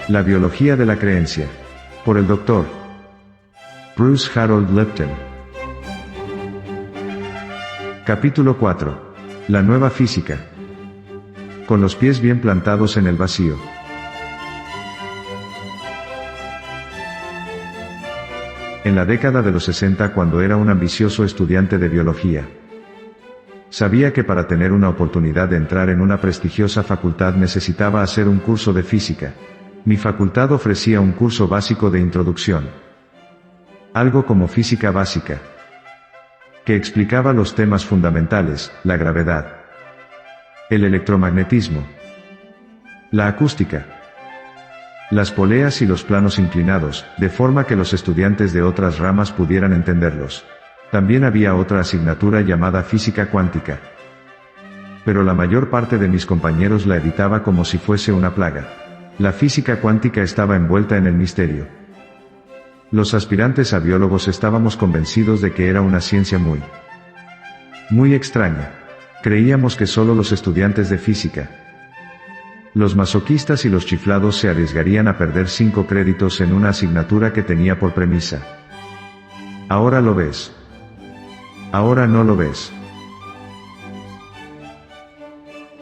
La biología de la creencia. Por el Dr. Bruce Harold Lipton. Capítulo 4. La nueva física. Con los pies bien plantados en el vacío. En la década de los 60, cuando era un ambicioso estudiante de biología, sabía que para tener una oportunidad de entrar en una prestigiosa facultad necesitaba hacer un curso de física. Mi facultad ofrecía un curso básico de introducción, algo como física básica, que explicaba los temas fundamentales: la gravedad, el electromagnetismo, la acústica, las poleas y los planos inclinados, de forma que los estudiantes de otras ramas pudieran entenderlos. También había otra asignatura llamada física cuántica, pero la mayor parte de mis compañeros la evitaba como si fuese una plaga. La física cuántica estaba envuelta en el misterio. Los aspirantes a biólogos estábamos convencidos de que era una ciencia muy extraña. Creíamos que solo los estudiantes de física, los masoquistas y los chiflados se arriesgarían a perder 5 créditos en una asignatura que tenía por premisa: ahora lo ves, ahora no lo ves.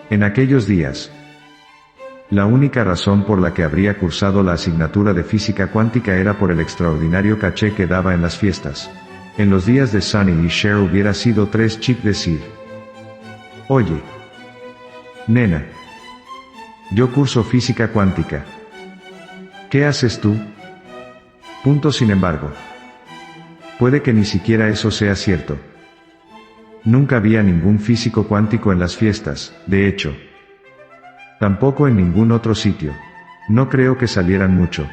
En aquellos días, la única razón por la que habría cursado la asignatura de física cuántica era por el extraordinario caché que daba en las fiestas. En los días de Sonny y Cher hubiera sido 3 chic decir: oye, nena, yo curso física cuántica. ¿Qué haces tú? Sin embargo, puede que ni siquiera eso sea cierto. Nunca había ningún físico cuántico en las fiestas, de hecho. Tampoco en ningún otro sitio. No creo que salieran mucho.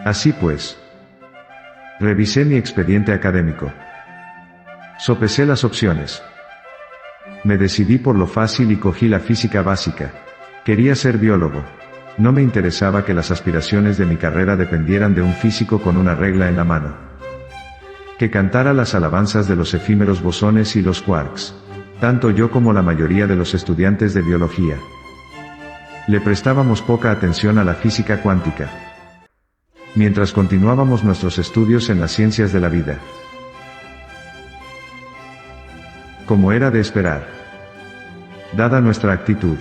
Así pues, revisé mi expediente académico. Sopesé las opciones. Me decidí por lo fácil y cogí la física básica. Quería ser biólogo. No me interesaba que las aspiraciones de mi carrera dependieran de un físico con una regla en la mano, que cantara las alabanzas de los efímeros bosones y los quarks. Tanto yo como la mayoría de los estudiantes de biología le prestábamos poca atención a la física cuántica, mientras continuábamos nuestros estudios en las ciencias de la vida. Como era de esperar, dada nuestra actitud,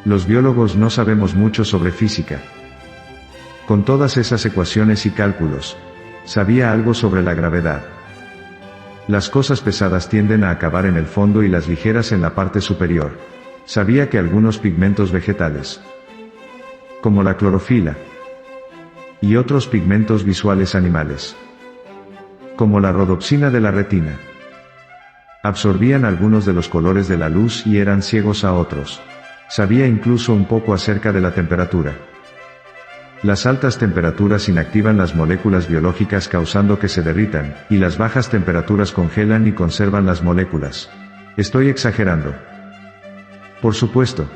los biólogos no sabemos mucho sobre física. Con todas esas ecuaciones y cálculos, sabía algo sobre la gravedad. Las cosas pesadas tienden a acabar en el fondo y las ligeras en la parte superior. Sabía que algunos pigmentos vegetales, como la clorofila, y otros pigmentos visuales animales, como la rodopsina de la retina, absorbían algunos de los colores de la luz y eran ciegos a otros. Sabía incluso un poco acerca de la temperatura. Las altas temperaturas inactivan las moléculas biológicas causando que se derritan, y las bajas temperaturas congelan y conservan las moléculas. Estoy exagerando, por supuesto,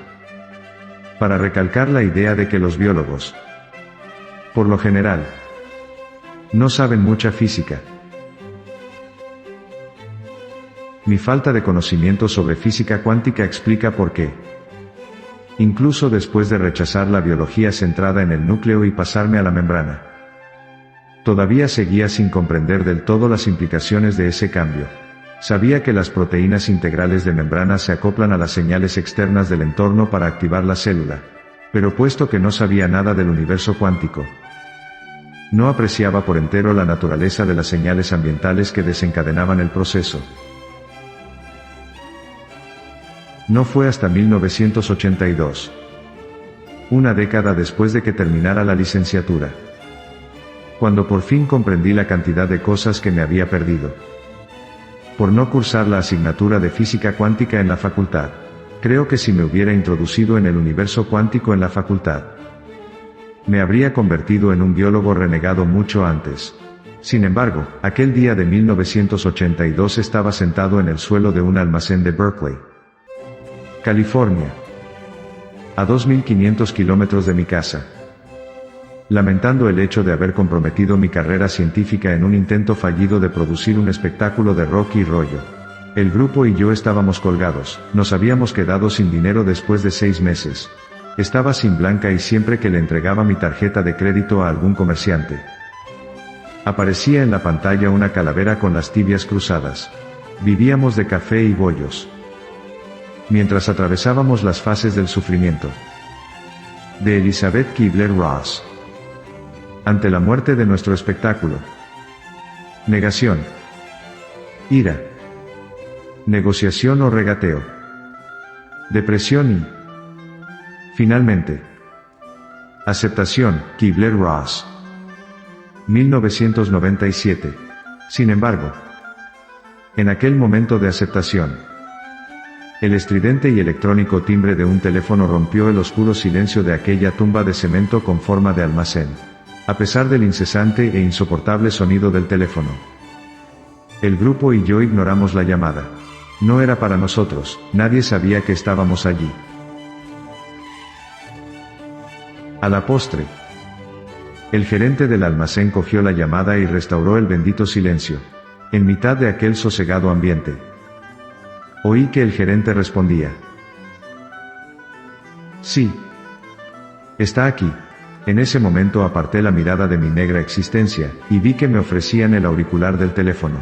para recalcar la idea de que los biólogos, por lo general, no saben mucha física. Mi falta de conocimiento sobre física cuántica explica por qué, incluso después de rechazar la biología centrada en el núcleo y pasarme a la membrana, todavía seguía sin comprender del todo las implicaciones de ese cambio. Sabía que las proteínas integrales de membrana se acoplan a las señales externas del entorno para activar la célula, pero puesto que no sabía nada del universo cuántico, no apreciaba por entero la naturaleza de las señales ambientales que desencadenaban el proceso. No fue hasta 1982, una década después de que terminara la licenciatura, cuando por fin comprendí la cantidad de cosas que me había perdido por no cursar la asignatura de física cuántica en la facultad. Creo que si me hubiera introducido en el universo cuántico en la facultad, me habría convertido en un biólogo renegado mucho antes. Sin embargo, aquel día de 1982 estaba sentado en el suelo de un almacén de Berkeley, California, a 2.500 kilómetros de mi casa, lamentando el hecho de haber comprometido mi carrera científica en un intento fallido de producir un espectáculo de rock y rollo. El grupo y yo estábamos colgados, nos habíamos quedado sin dinero después de 6 meses, Estaba sin Blanca y siempre que le entregaba mi tarjeta de crédito a algún comerciante, aparecía en la pantalla una calavera con las tibias cruzadas. Vivíamos de café y bollos, mientras atravesábamos las fases del sufrimiento. De Elizabeth Kubler-Ross. Ante la muerte de nuestro espectáculo. Negación. Ira. Negociación o regateo. Depresión y, finalmente, aceptación. Kubler-Ross. 1997. Sin embargo, en aquel momento de aceptación, el estridente y electrónico timbre de un teléfono rompió el oscuro silencio de aquella tumba de cemento con forma de almacén. A pesar del incesante e insoportable sonido del teléfono, el grupo y yo ignoramos la llamada. No era para nosotros, nadie sabía que estábamos allí. A la postre, el gerente del almacén cogió la llamada y restauró el bendito silencio, en mitad de aquel sosegado ambiente. Oí que el gerente respondía: sí. Está aquí. En ese momento aparté la mirada de mi negra existencia, y vi que me ofrecían el auricular del teléfono.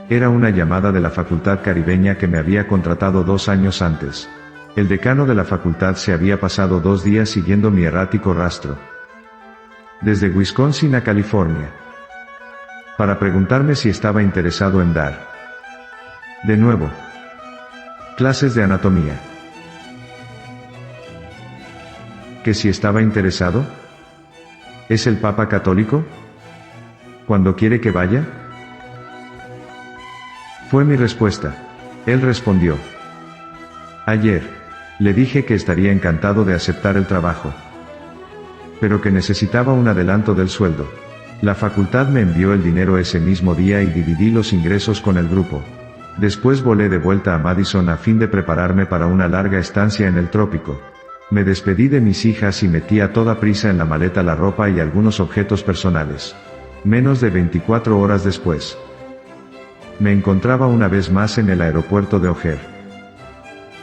Era una llamada de la facultad caribeña que me había contratado 2 años antes. El decano de la facultad se había pasado 2 días siguiendo mi errático rastro, desde Wisconsin a California, para preguntarme si estaba interesado en dar, de nuevo, clases de anatomía. ¿Que si estaba interesado? ¿Es el Papa católico? ¿Cuándo quiere que vaya? Fue mi respuesta. Él respondió: ayer. Le dije que estaría encantado de aceptar el trabajo, pero que necesitaba un adelanto del sueldo. La facultad me envió el dinero ese mismo día y dividí los ingresos con el grupo. Después volé de vuelta a Madison a fin de prepararme para una larga estancia en el trópico. Me despedí de mis hijas y metí a toda prisa en la maleta la ropa y algunos objetos personales. Menos de 24 horas después, me encontraba una vez más en el aeropuerto de O'Hare,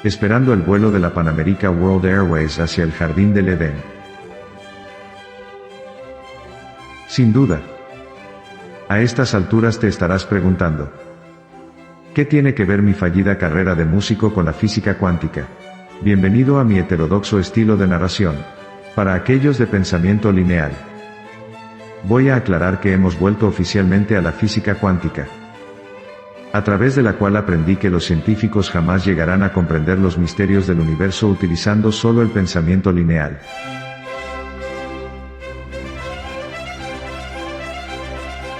esperando el vuelo de la Pan America World Airways hacia el Jardín del Edén. Sin duda, a estas alturas te estarás preguntando: ¿qué tiene que ver mi fallida carrera de músico con la física cuántica? Bienvenido a mi heterodoxo estilo de narración. Para aquellos de pensamiento lineal, voy a aclarar que hemos vuelto oficialmente a la física cuántica, a través de la cual aprendí que los científicos jamás llegarán a comprender los misterios del universo utilizando solo el pensamiento lineal.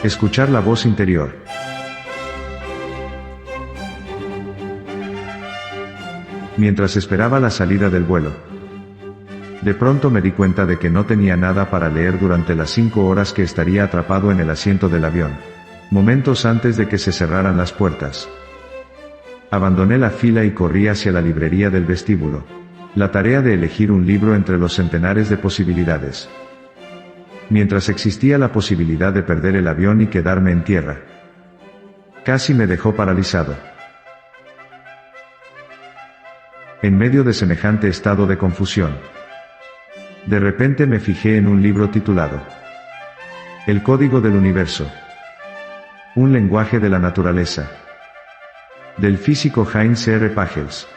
Escuchar la voz interior. Mientras esperaba la salida del vuelo, de pronto me di cuenta de que no tenía nada para leer durante las 5 horas que estaría atrapado en el asiento del avión. Momentos antes de que se cerraran las puertas, abandoné la fila y corrí hacia la librería del vestíbulo. La tarea de elegir un libro entre los centenares de posibilidades. Mientras existía la posibilidad de perder el avión y quedarme en tierra, casi me dejó paralizado. En medio de semejante estado de confusión, de repente me fijé en un libro titulado El Código del Universo. Un lenguaje de la naturaleza, del físico Heinz R. Pagels.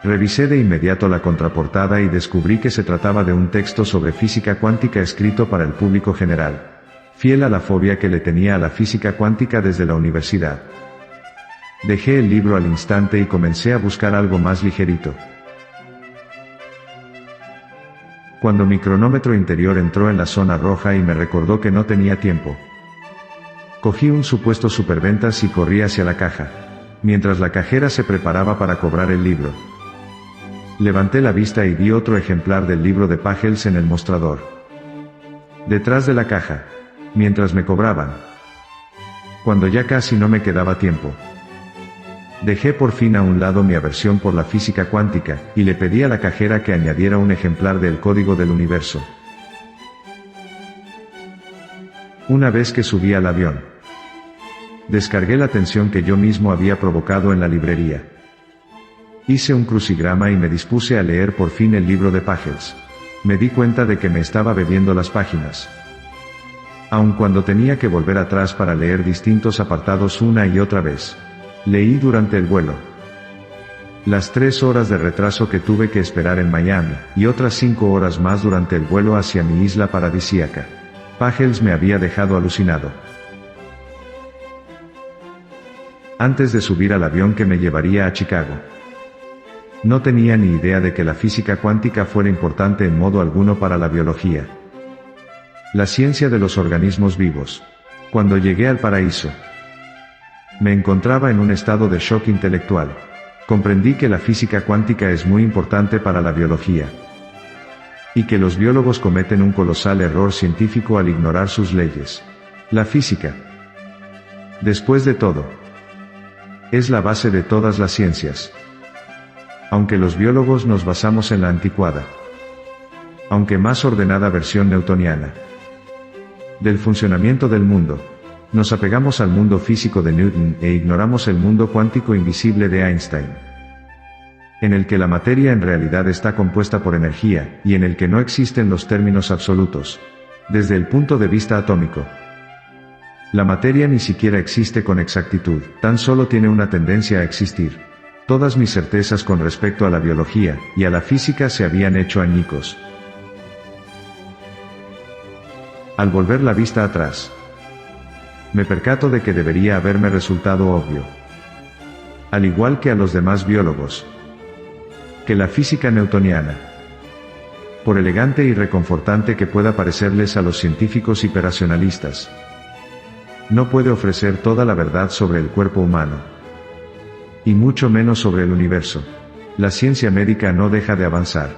Revisé de inmediato la contraportada y descubrí que se trataba de un texto sobre física cuántica escrito para el público general, fiel a la fobia que le tenía a la física cuántica desde la universidad. Dejé el libro al instante y comencé a buscar algo más ligerito. Cuando mi cronómetro interior entró en la zona roja y me recordó que no tenía tiempo, cogí un supuesto superventas y corrí hacia la caja, mientras la cajera se preparaba para cobrar el libro. Levanté la vista y vi otro ejemplar del libro de Pagels en el mostrador, detrás de la caja, mientras me cobraban. Cuando ya casi no me quedaba tiempo, dejé por fin a un lado mi aversión por la física cuántica, y le pedí a la cajera que añadiera un ejemplar del Código del Universo. Una vez que subí al avión, descargué la tensión que yo mismo había provocado en la librería. Hice un crucigrama y me dispuse a leer por fin el libro de Pagels. Me di cuenta de que me estaba bebiendo las páginas. Aun cuando tenía que volver atrás para leer distintos apartados una y otra vez. Leí durante el vuelo. Las 3 horas de retraso que tuve que esperar en Miami, y otras 5 horas más durante el vuelo hacia mi isla paradisíaca. Pagels me había dejado alucinado. Antes de subir al avión que me llevaría a Chicago. No tenía ni idea de que la física cuántica fuera importante en modo alguno para la biología. La ciencia de los organismos vivos. Cuando llegué al paraíso, me encontraba en un estado de shock intelectual. Comprendí que la física cuántica es muy importante para la biología. Y que los biólogos cometen un colosal error científico al ignorar sus leyes. La física, después de todo, es la base de todas las ciencias. Aunque los biólogos nos basamos en la anticuada, aunque más ordenada versión newtoniana, del funcionamiento del mundo, nos apegamos al mundo físico de Newton e ignoramos el mundo cuántico invisible de Einstein, en el que la materia en realidad está compuesta por energía, y en el que no existen los términos absolutos. Desde el punto de vista atómico, la materia ni siquiera existe con exactitud, tan solo tiene una tendencia a existir. Todas mis certezas con respecto a la biología y a la física se habían hecho añicos. Al volver la vista atrás, me percato de que debería haberme resultado obvio, al igual que a los demás biólogos, que la física newtoniana, por elegante y reconfortante que pueda parecerles a los científicos hiperracionalistas, no puede ofrecer toda la verdad sobre el cuerpo humano, y mucho menos sobre el universo. La ciencia médica no deja de avanzar,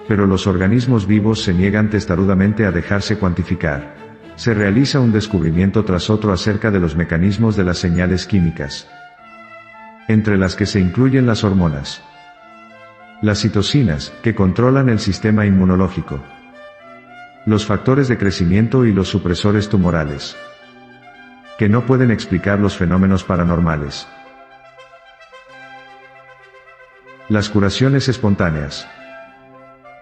pero los organismos vivos se niegan testarudamente a dejarse cuantificar. Se realiza un descubrimiento tras otro acerca de los mecanismos de las señales químicas, entre las que se incluyen las hormonas, las citocinas, que controlan el sistema inmunológico, los factores de crecimiento y los supresores tumorales, que no pueden explicar los fenómenos paranormales, las curaciones espontáneas,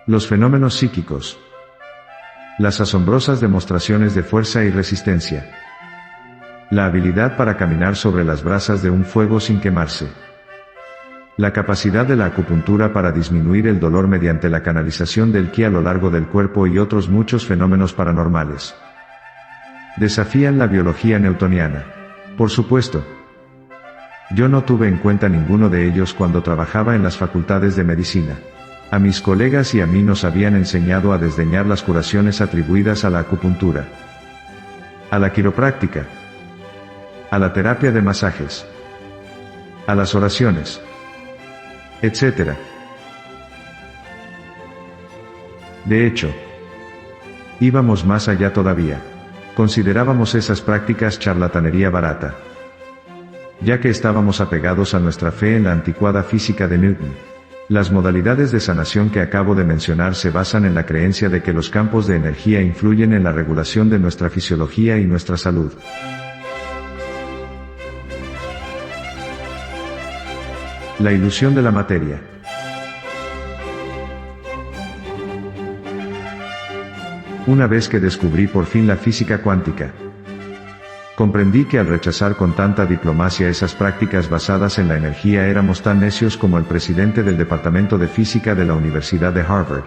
los fenómenos psíquicos, las asombrosas demostraciones de fuerza y resistencia, la habilidad para caminar sobre las brasas de un fuego sin quemarse, la capacidad de la acupuntura para disminuir el dolor mediante la canalización del ki a lo largo del cuerpo y otros muchos fenómenos paranormales. Desafían la biología newtoniana. Por supuesto, yo no tuve en cuenta ninguno de ellos cuando trabajaba en las facultades de medicina. A mis colegas y a mí nos habían enseñado a desdeñar las curaciones atribuidas a la acupuntura, a la quiropráctica, a la terapia de masajes, a las oraciones, etc. De hecho, íbamos más allá todavía. Considerábamos esas prácticas charlatanería barata, ya que estábamos apegados a nuestra fe en la anticuada física de Newton. Las modalidades de sanación que acabo de mencionar se basan en la creencia de que los campos de energía influyen en la regulación de nuestra fisiología y nuestra salud. La ilusión de la materia. Una vez que descubrí por fin la física cuántica, comprendí que al rechazar con tanta diplomacia esas prácticas basadas en la energía éramos tan necios como el presidente del Departamento de Física de la Universidad de Harvard,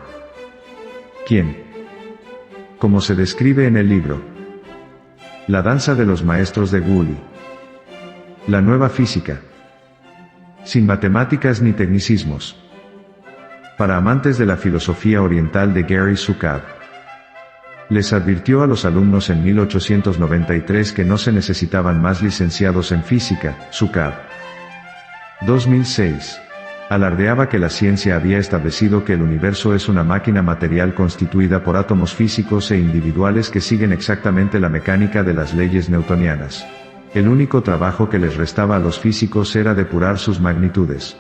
quien, como se describe en el libro La danza de los maestros de Woolley, la nueva física, sin matemáticas ni tecnicismos, para amantes de la filosofía oriental de Gary Zukav, les advirtió a los alumnos en 1893 que no se necesitaban más licenciados en física. Zukav, 2006, alardeaba que la ciencia había establecido que el universo es una máquina material constituida por átomos físicos e individuales que siguen exactamente la mecánica de las leyes newtonianas. El único trabajo que les restaba a los físicos era depurar sus magnitudes.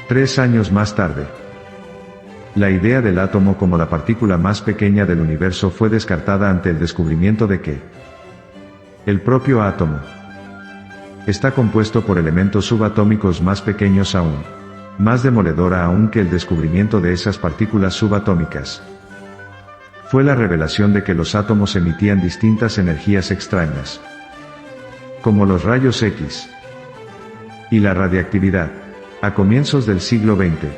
3 años más tarde, la idea del átomo como la partícula más pequeña del universo fue descartada ante el descubrimiento de que el propio átomo está compuesto por elementos subatómicos más pequeños aún. más demoledora aún que el descubrimiento de esas partículas subatómicas. Fue la revelación de que los átomos emitían distintas energías extrañas, como los rayos X y la radiactividad. A comienzos del siglo XX,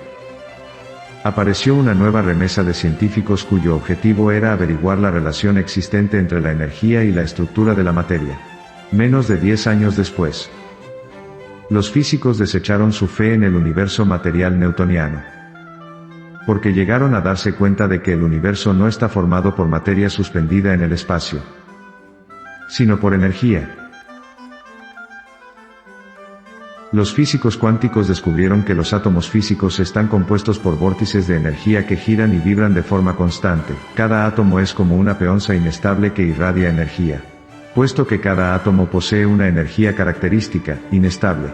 apareció una nueva remesa de científicos cuyo objetivo era averiguar la relación existente entre la energía y la estructura de la materia. Menos de 10 años después, los físicos desecharon su fe en el universo material newtoniano, porque llegaron a darse cuenta de que el universo no está formado por materia suspendida en el espacio, sino por energía. Los físicos cuánticos descubrieron que los átomos físicos están compuestos por vórtices de energía que giran y vibran de forma constante. Cada átomo es como una peonza inestable que irradia energía, puesto que cada átomo posee una energía característica, inestable.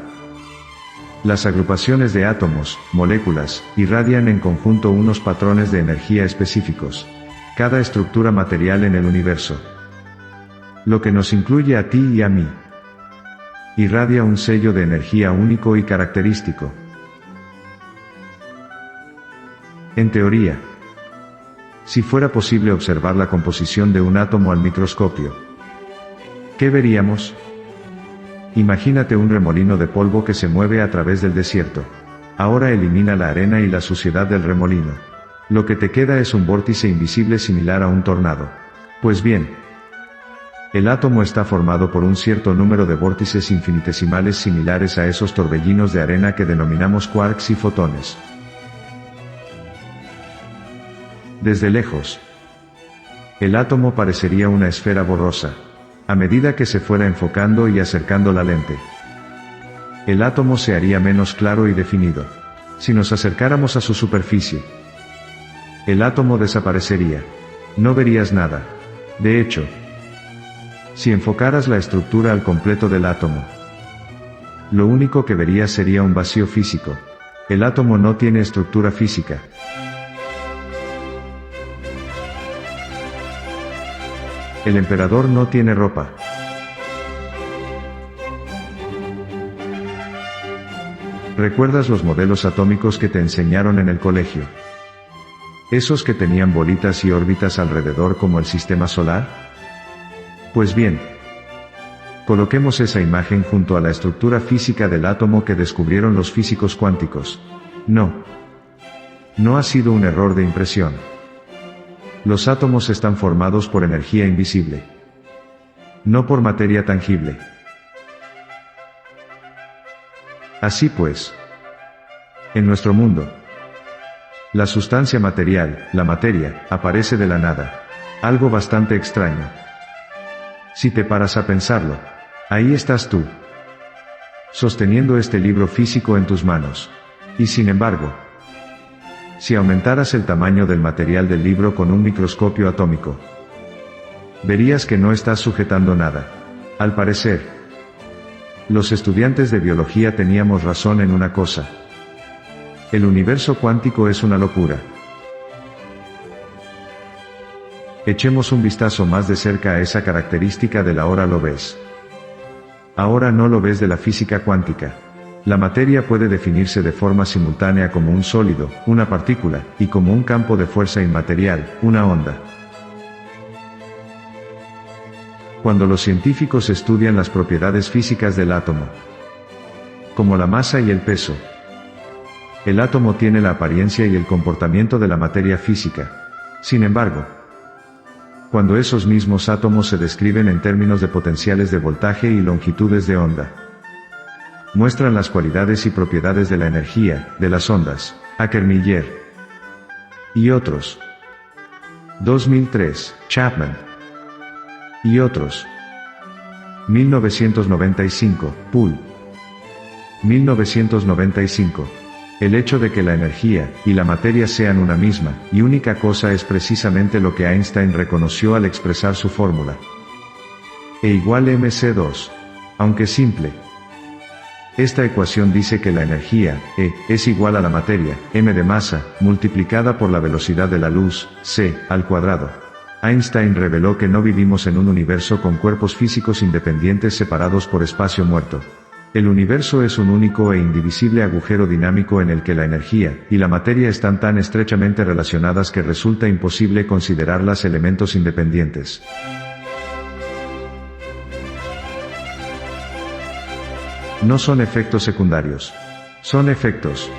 Las agrupaciones de átomos, moléculas, irradian en conjunto unos patrones de energía específicos. Cada estructura material en el universo, lo que nos incluye a ti y a mí, irradia un sello de energía único y característico. En teoría, si fuera posible observar la composición de un átomo al microscopio, ¿qué veríamos? Imagínate un remolino de polvo que se mueve a través del desierto. Ahora elimina la arena y la suciedad del remolino. Lo que te queda es un vórtice invisible similar a un tornado. Pues bien, el átomo está formado por un cierto número de vórtices infinitesimales similares a esos torbellinos de arena que denominamos quarks y fotones. Desde lejos, el átomo parecería una esfera borrosa, a medida que se fuera enfocando y acercando la lente. El átomo se haría menos claro y definido. Si nos acercáramos a su superficie, el átomo desaparecería. No verías nada. De hecho, si enfocaras la estructura al completo del átomo, lo único que verías sería un vacío físico. El átomo no tiene estructura física. El emperador no tiene ropa. ¿Recuerdas los modelos atómicos que te enseñaron en el colegio? ¿Esos que tenían bolitas y órbitas alrededor como el sistema solar? Pues bien, coloquemos esa imagen junto a la estructura física del átomo que descubrieron los físicos cuánticos. No ha sido un error de impresión. Los átomos están formados por energía invisible, no por materia tangible. Así pues, en nuestro mundo, la sustancia material, la materia, aparece de la nada. Algo bastante extraño. Si te paras a pensarlo, ahí estás tú, sosteniendo este libro físico en tus manos. Y sin embargo, si aumentaras el tamaño del material del libro con un microscopio atómico, verías que no estás sujetando nada. Al parecer, los estudiantes de biología teníamos razón en una cosa. El universo cuántico es una locura. Echemos un vistazo más de cerca a esa característica del ahora lo ves. Ahora no lo ves de la física cuántica. La materia puede definirse de forma simultánea como un sólido, una partícula, y como un campo de fuerza inmaterial, una onda. Cuando los científicos estudian las propiedades físicas del átomo, como la masa y el peso, el átomo tiene la apariencia y el comportamiento de la materia física. Sin embargo, cuando esos mismos átomos se describen en términos de potenciales de voltaje y longitudes de onda, muestran las cualidades y propiedades de la energía, de las ondas. Ackermiller y otros. 2003, Chapman y otros. 1995, Poole. 1995. El hecho de que la energía y la materia sean una misma y única cosa es precisamente lo que Einstein reconoció al expresar su fórmula. E igual mc2. Aunque simple, esta ecuación dice que la energía, E, es igual a la materia, m de masa, multiplicada por la velocidad de la luz, c, al cuadrado. Einstein reveló que no vivimos en un universo con cuerpos físicos independientes separados por espacio muerto. El universo es un único e indivisible agujero dinámico en el que la energía y la materia están tan estrechamente relacionadas que resulta imposible considerarlas elementos independientes. No son efectos secundarios. Son efectos.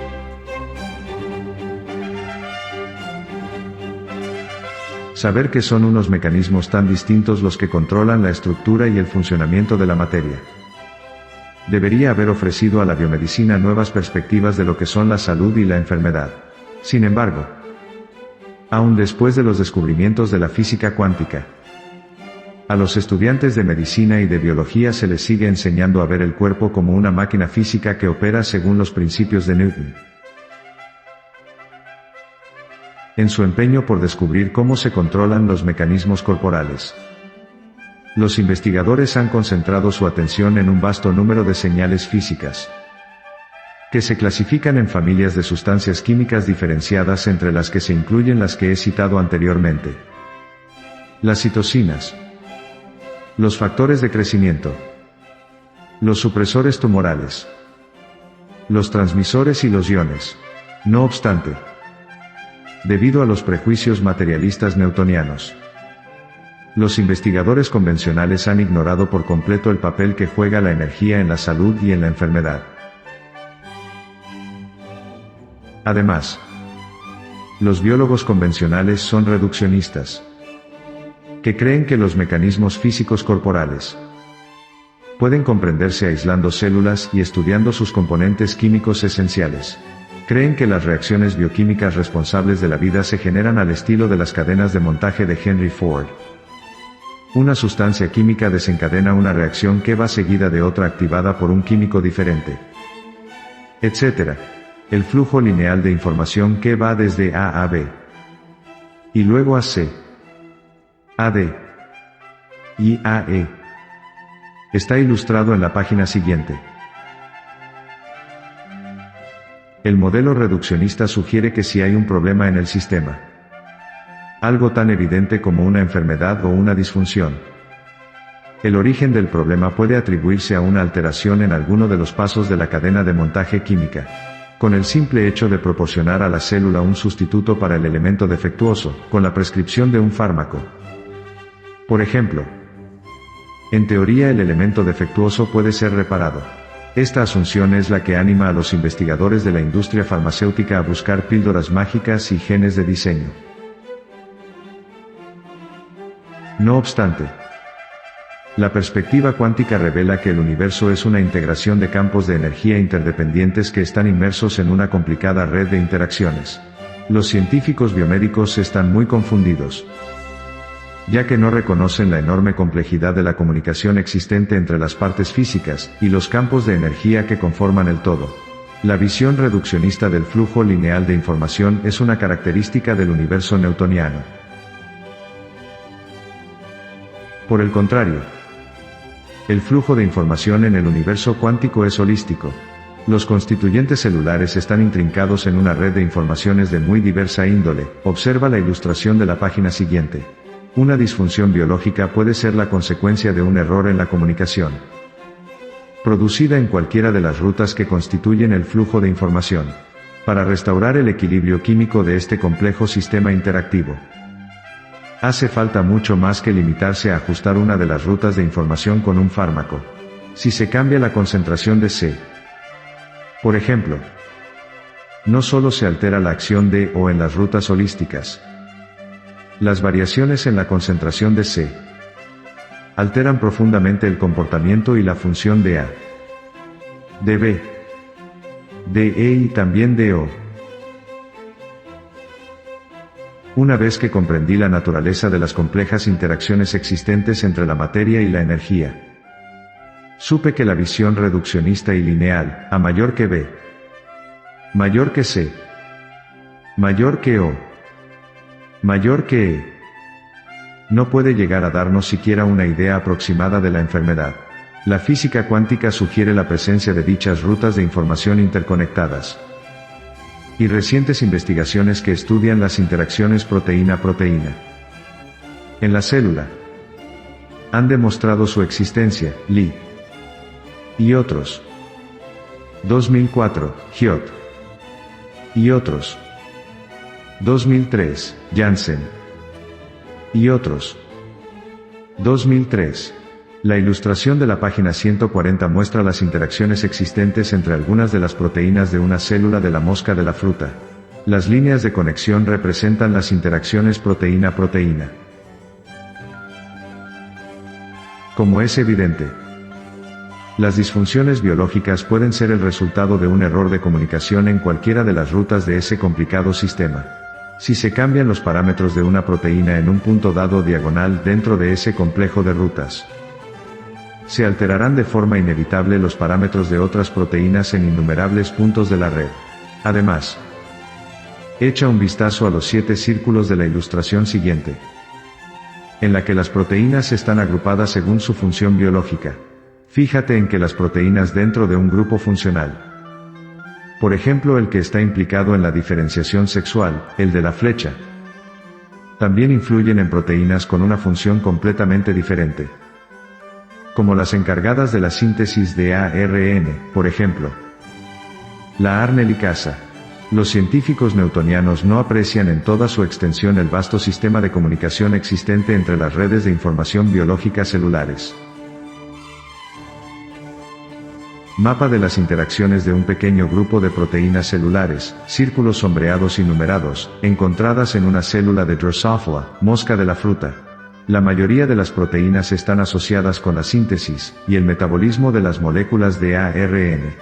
Saber que son unos mecanismos tan distintos los que controlan la estructura y el funcionamiento de la materia. Debería haber ofrecido a la biomedicina nuevas perspectivas de lo que son la salud y la enfermedad. Sin embargo, aún después de los descubrimientos de la física cuántica, a los estudiantes de medicina y de biología se les sigue enseñando a ver el cuerpo como una máquina física que opera según los principios de Newton. En su empeño por descubrir cómo se controlan los mecanismos corporales, los investigadores han concentrado su atención en un vasto número de señales físicas, que se clasifican en familias de sustancias químicas diferenciadas, entre las que se incluyen las que he citado anteriormente: las citocinas, los factores de crecimiento, los supresores tumorales, los transmisores y los iones. No obstante, debido a los prejuicios materialistas newtonianos, los investigadores convencionales han ignorado por completo el papel que juega la energía en la salud y en la enfermedad. Además, los biólogos convencionales son reduccionistas, que creen que los mecanismos físicos corporales pueden comprenderse aislando células y estudiando sus componentes químicos esenciales. Creen que las reacciones bioquímicas responsables de la vida se generan al estilo de las cadenas de montaje de Henry Ford. Una sustancia química desencadena una reacción que va seguida de otra activada por un químico diferente, etc. El flujo lineal de información que va desde A a B, y luego a C, a D y a E, está ilustrado en la página siguiente. El modelo reduccionista sugiere que si hay un problema en el sistema, algo tan evidente como una enfermedad o una disfunción, el origen del problema puede atribuirse a una alteración en alguno de los pasos de la cadena de montaje química, con el simple hecho de proporcionar a la célula un sustituto para el elemento defectuoso, con la prescripción de un fármaco. Por ejemplo, en teoría el elemento defectuoso puede ser reparado. Esta asunción es la que anima a los investigadores de la industria farmacéutica a buscar píldoras mágicas y genes de diseño. No obstante, la perspectiva cuántica revela que el universo es una integración de campos de energía interdependientes que están inmersos en una complicada red de interacciones. Los científicos biomédicos están muy confundidos, ya que no reconocen la enorme complejidad de la comunicación existente entre las partes físicas y los campos de energía que conforman el todo. La visión reduccionista del flujo lineal de información es una característica del universo newtoniano. Por el contrario, el flujo de información en el universo cuántico es holístico. Los constituyentes celulares están intrincados en una red de informaciones de muy diversa índole. Observa la ilustración de la página siguiente. Una disfunción biológica puede ser la consecuencia de un error en la comunicación, producida en cualquiera de las rutas que constituyen el flujo de información. Para restaurar el equilibrio químico de este complejo sistema interactivo, hace falta mucho más que limitarse a ajustar una de las rutas de información con un fármaco. Si se cambia la concentración de C, por ejemplo, no solo se altera la acción de O en las rutas holísticas, las variaciones en la concentración de C alteran profundamente el comportamiento y la función de A, de B, de E y también de O. Una vez que comprendí la naturaleza de las complejas interacciones existentes entre la materia y la energía, supe que la visión reduccionista y lineal, A mayor que B, mayor que C, mayor que O, mayor que E, no puede llegar a darnos siquiera una idea aproximada de la enfermedad. La física cuántica sugiere la presencia de dichas rutas de información interconectadas, y recientes investigaciones que estudian las interacciones proteína-proteína en la célula han demostrado su existencia. Li y otros 2004, Giot. Y otros. 2003, Janssen. Y otros. 2003. La ilustración de la página 140 muestra las interacciones existentes entre algunas de las proteínas de una célula de la mosca de la fruta. Las líneas de conexión representan las interacciones proteína-proteína. Como es evidente, las disfunciones biológicas pueden ser el resultado de un error de comunicación en cualquiera de las rutas de ese complicado sistema. Si se cambian los parámetros de una proteína en un punto dado diagonal dentro de ese complejo de rutas, se alterarán de forma inevitable los parámetros de otras proteínas en innumerables puntos de la red. Además, echa un vistazo a los 7 círculos de la ilustración siguiente, en la que las proteínas están agrupadas según su función biológica. Fíjate en que las proteínas dentro de un grupo funcional, por ejemplo el que está implicado en la diferenciación sexual, el de la flecha, también influyen en proteínas con una función completamente diferente, como las encargadas de la síntesis de ARN, por ejemplo, la ARN helicasa. Los científicos newtonianos no aprecian en toda su extensión el vasto sistema de comunicación existente entre las redes de información biológica celulares. Mapa de las interacciones de un pequeño grupo de proteínas celulares, círculos sombreados y numerados, encontradas en una célula de Drosophila, mosca de la fruta. La mayoría de las proteínas están asociadas con la síntesis y el metabolismo de las moléculas de ARN.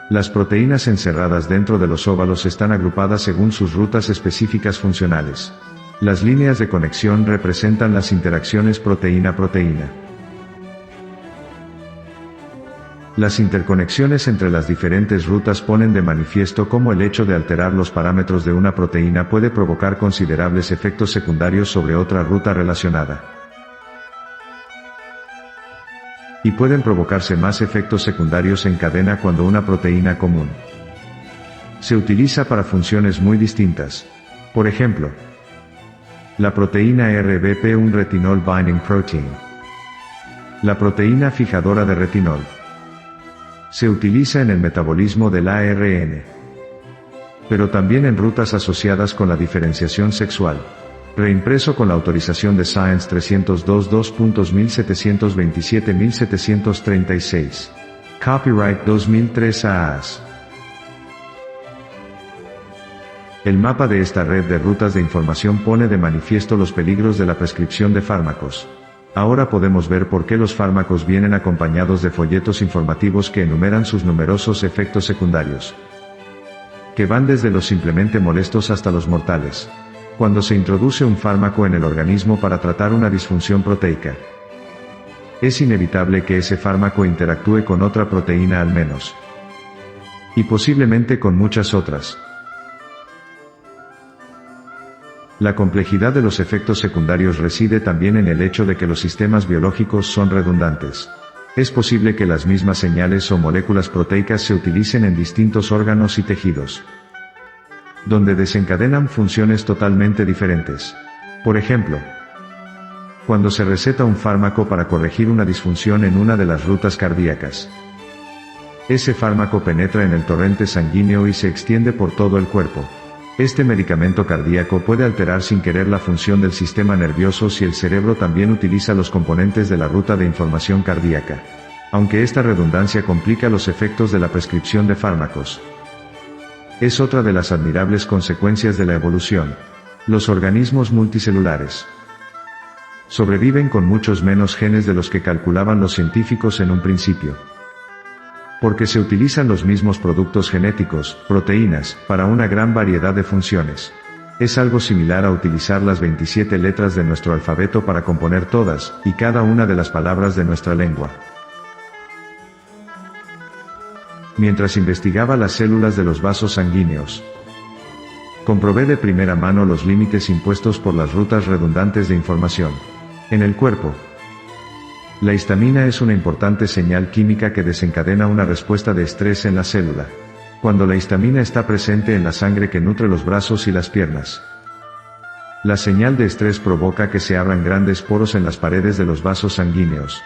Las proteínas encerradas dentro de los óvalos están agrupadas según sus rutas específicas funcionales. Las líneas de conexión representan las interacciones proteína-proteína. Las interconexiones entre las diferentes rutas ponen de manifiesto cómo el hecho de alterar los parámetros de una proteína puede provocar considerables efectos secundarios sobre otra ruta relacionada. Y pueden provocarse más efectos secundarios en cadena cuando una proteína común se utiliza para funciones muy distintas. Por ejemplo, la proteína RBP, un retinol binding protein. La proteína fijadora de retinol se utiliza en el metabolismo del ARN, pero también en rutas asociadas con la diferenciación sexual. Reimpreso con la autorización de Science 302 2.1727-1736. Copyright 2003 AAS. El mapa de esta red de rutas de información pone de manifiesto los peligros de la prescripción de fármacos. Ahora podemos ver por qué los fármacos vienen acompañados de folletos informativos que enumeran sus numerosos efectos secundarios, que van desde los simplemente molestos hasta los mortales. Cuando se introduce un fármaco en el organismo para tratar una disfunción proteica, es inevitable que ese fármaco interactúe con otra proteína al menos, y posiblemente con muchas otras. La complejidad de los efectos secundarios reside también en el hecho de que los sistemas biológicos son redundantes. Es posible que las mismas señales o moléculas proteicas se utilicen en distintos órganos y tejidos, donde desencadenan funciones totalmente diferentes. Por ejemplo, cuando se receta un fármaco para corregir una disfunción en una de las rutas cardíacas, ese fármaco penetra en el torrente sanguíneo y se extiende por todo el cuerpo. Este medicamento cardíaco puede alterar sin querer la función del sistema nervioso si el cerebro también utiliza los componentes de la ruta de información cardíaca. Aunque esta redundancia complica los efectos de la prescripción de fármacos, es otra de las admirables consecuencias de la evolución. Los organismos multicelulares sobreviven con muchos menos genes de los que calculaban los científicos en un principio, porque se utilizan los mismos productos genéticos, proteínas, para una gran variedad de funciones. Es algo similar a utilizar las 27 letras de nuestro alfabeto para componer todas y cada una de las palabras de nuestra lengua. Mientras investigaba las células de los vasos sanguíneos, comprobé de primera mano los límites impuestos por las rutas redundantes de información. En el cuerpo, la histamina es una importante señal química que desencadena una respuesta de estrés en la célula. Cuando la histamina está presente en la sangre que nutre los brazos y las piernas, la señal de estrés provoca que se abran grandes poros en las paredes de los vasos sanguíneos.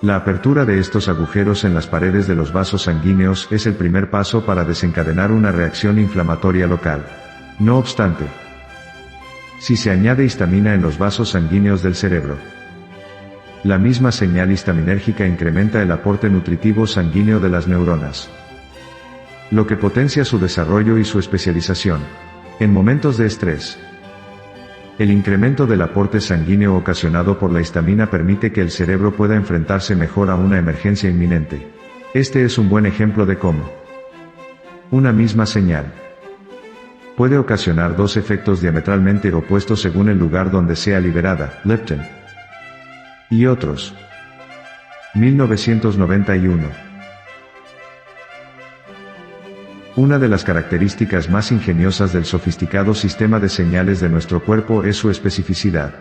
La apertura de estos agujeros en las paredes de los vasos sanguíneos es el primer paso para desencadenar una reacción inflamatoria local. No obstante, si se añade histamina en los vasos sanguíneos del cerebro, la misma señal histaminérgica incrementa el aporte nutritivo sanguíneo de las neuronas, lo que potencia su desarrollo y su especialización. En momentos de estrés, el incremento del aporte sanguíneo ocasionado por la histamina permite que el cerebro pueda enfrentarse mejor a una emergencia inminente. Este es un buen ejemplo de cómo una misma señal puede ocasionar dos efectos diametralmente opuestos según el lugar donde sea liberada. Lipton y otros. 1991. Una de las características más ingeniosas del sofisticado sistema de señales de nuestro cuerpo es su especificidad.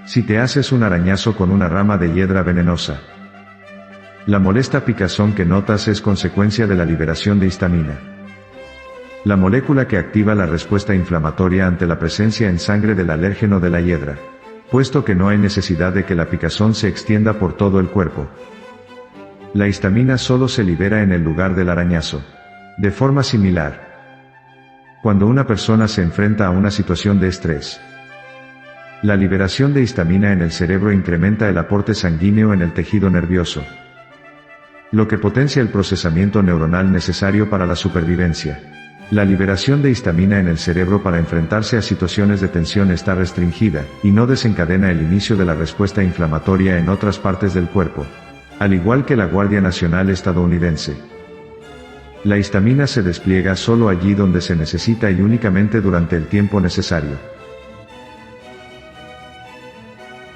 Si te haces un arañazo con una rama de hiedra venenosa, la molesta picazón que notas es consecuencia de la liberación de histamina, la molécula que activa la respuesta inflamatoria ante la presencia en sangre del alérgeno de la hiedra, puesto que no hay necesidad de que la picazón se extienda por todo el cuerpo. La histamina solo se libera en el lugar del arañazo. De forma similar, cuando una persona se enfrenta a una situación de estrés, la liberación de histamina en el cerebro incrementa el aporte sanguíneo en el tejido nervioso, lo que potencia el procesamiento neuronal necesario para la supervivencia. La liberación de histamina en el cerebro para enfrentarse a situaciones de tensión está restringida, y no desencadena el inicio de la respuesta inflamatoria en otras partes del cuerpo, al igual que la Guardia Nacional estadounidense. La histamina se despliega solo allí donde se necesita y únicamente durante el tiempo necesario.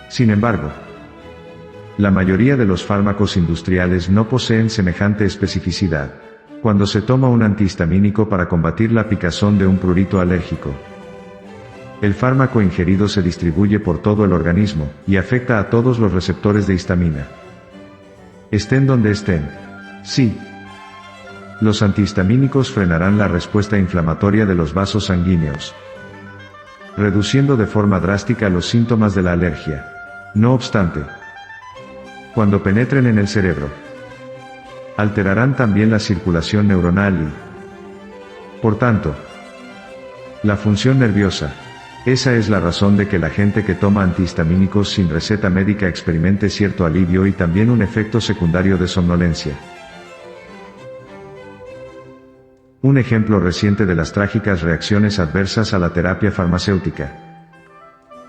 Sin embargo, la mayoría de los fármacos industriales no poseen semejante especificidad. Cuando se toma un antihistamínico para combatir la picazón de un prurito alérgico, el fármaco ingerido se distribuye por todo el organismo, y afecta a todos los receptores de histamina, estén donde estén. Sí, los antihistamínicos frenarán la respuesta inflamatoria de los vasos sanguíneos, reduciendo de forma drástica los síntomas de la alergia. No obstante, cuando penetren en el cerebro, alterarán también la circulación neuronal y, por tanto, la función nerviosa. Esa es la razón de que la gente que toma antihistamínicos sin receta médica experimente cierto alivio y también un efecto secundario de somnolencia. Un ejemplo reciente de las trágicas reacciones adversas a la terapia farmacéutica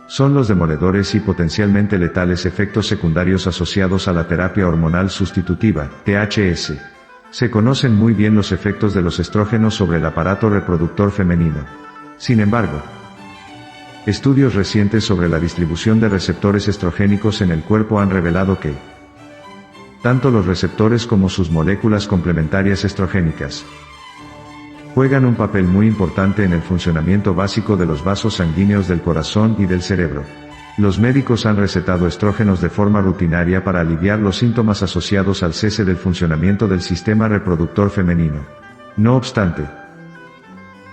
son los demoledores y potencialmente letales efectos secundarios asociados a la terapia hormonal sustitutiva, THS. Se conocen muy bien los efectos de los estrógenos sobre el aparato reproductor femenino. Sin embargo, estudios recientes sobre la distribución de receptores estrogénicos en el cuerpo han revelado que tanto los receptores como sus moléculas complementarias estrogénicas juegan un papel muy importante en el funcionamiento básico de los vasos sanguíneos del corazón y del cerebro. Los médicos han recetado estrógenos de forma rutinaria para aliviar los síntomas asociados al cese del funcionamiento del sistema reproductor femenino. No obstante,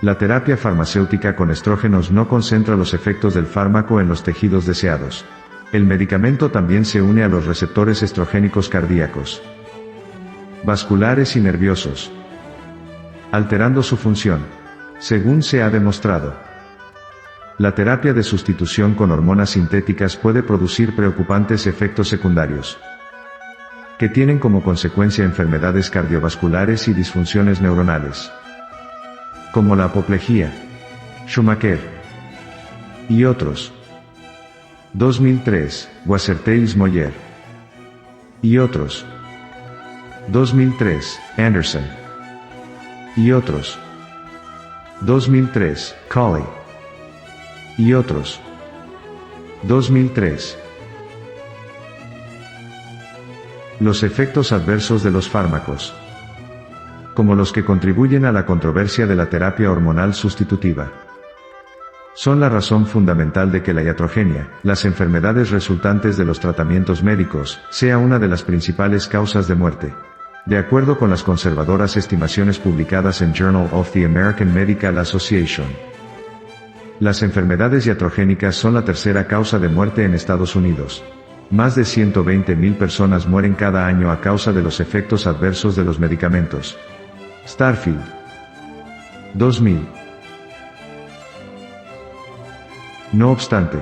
la terapia farmacéutica con estrógenos no concentra los efectos del fármaco en los tejidos deseados. El medicamento también se une a los receptores estrogénicos cardíacos, vasculares y nerviosos, alterando su función. Según se ha demostrado, la terapia de sustitución con hormonas sintéticas puede producir preocupantes efectos secundarios, que tienen como consecuencia enfermedades cardiovasculares y disfunciones neuronales, como la apoplejía, Schumacher y otros. 2003, Wasserteils-Moyer y otros. 2003, Anderson y otros. 2003, Colley y otros. 2003. Los efectos adversos de los fármacos, como los que contribuyen a la controversia de la terapia hormonal sustitutiva, son la razón fundamental de que la iatrogenia, las enfermedades resultantes de los tratamientos médicos, sea una de las principales causas de muerte. De acuerdo con las conservadoras estimaciones publicadas en Journal of the American Medical Association, las enfermedades iatrogénicas son la tercera causa de muerte en Estados Unidos. Más de 120.000 personas mueren cada año a causa de los efectos adversos de los medicamentos. Starfield. 2000. No obstante,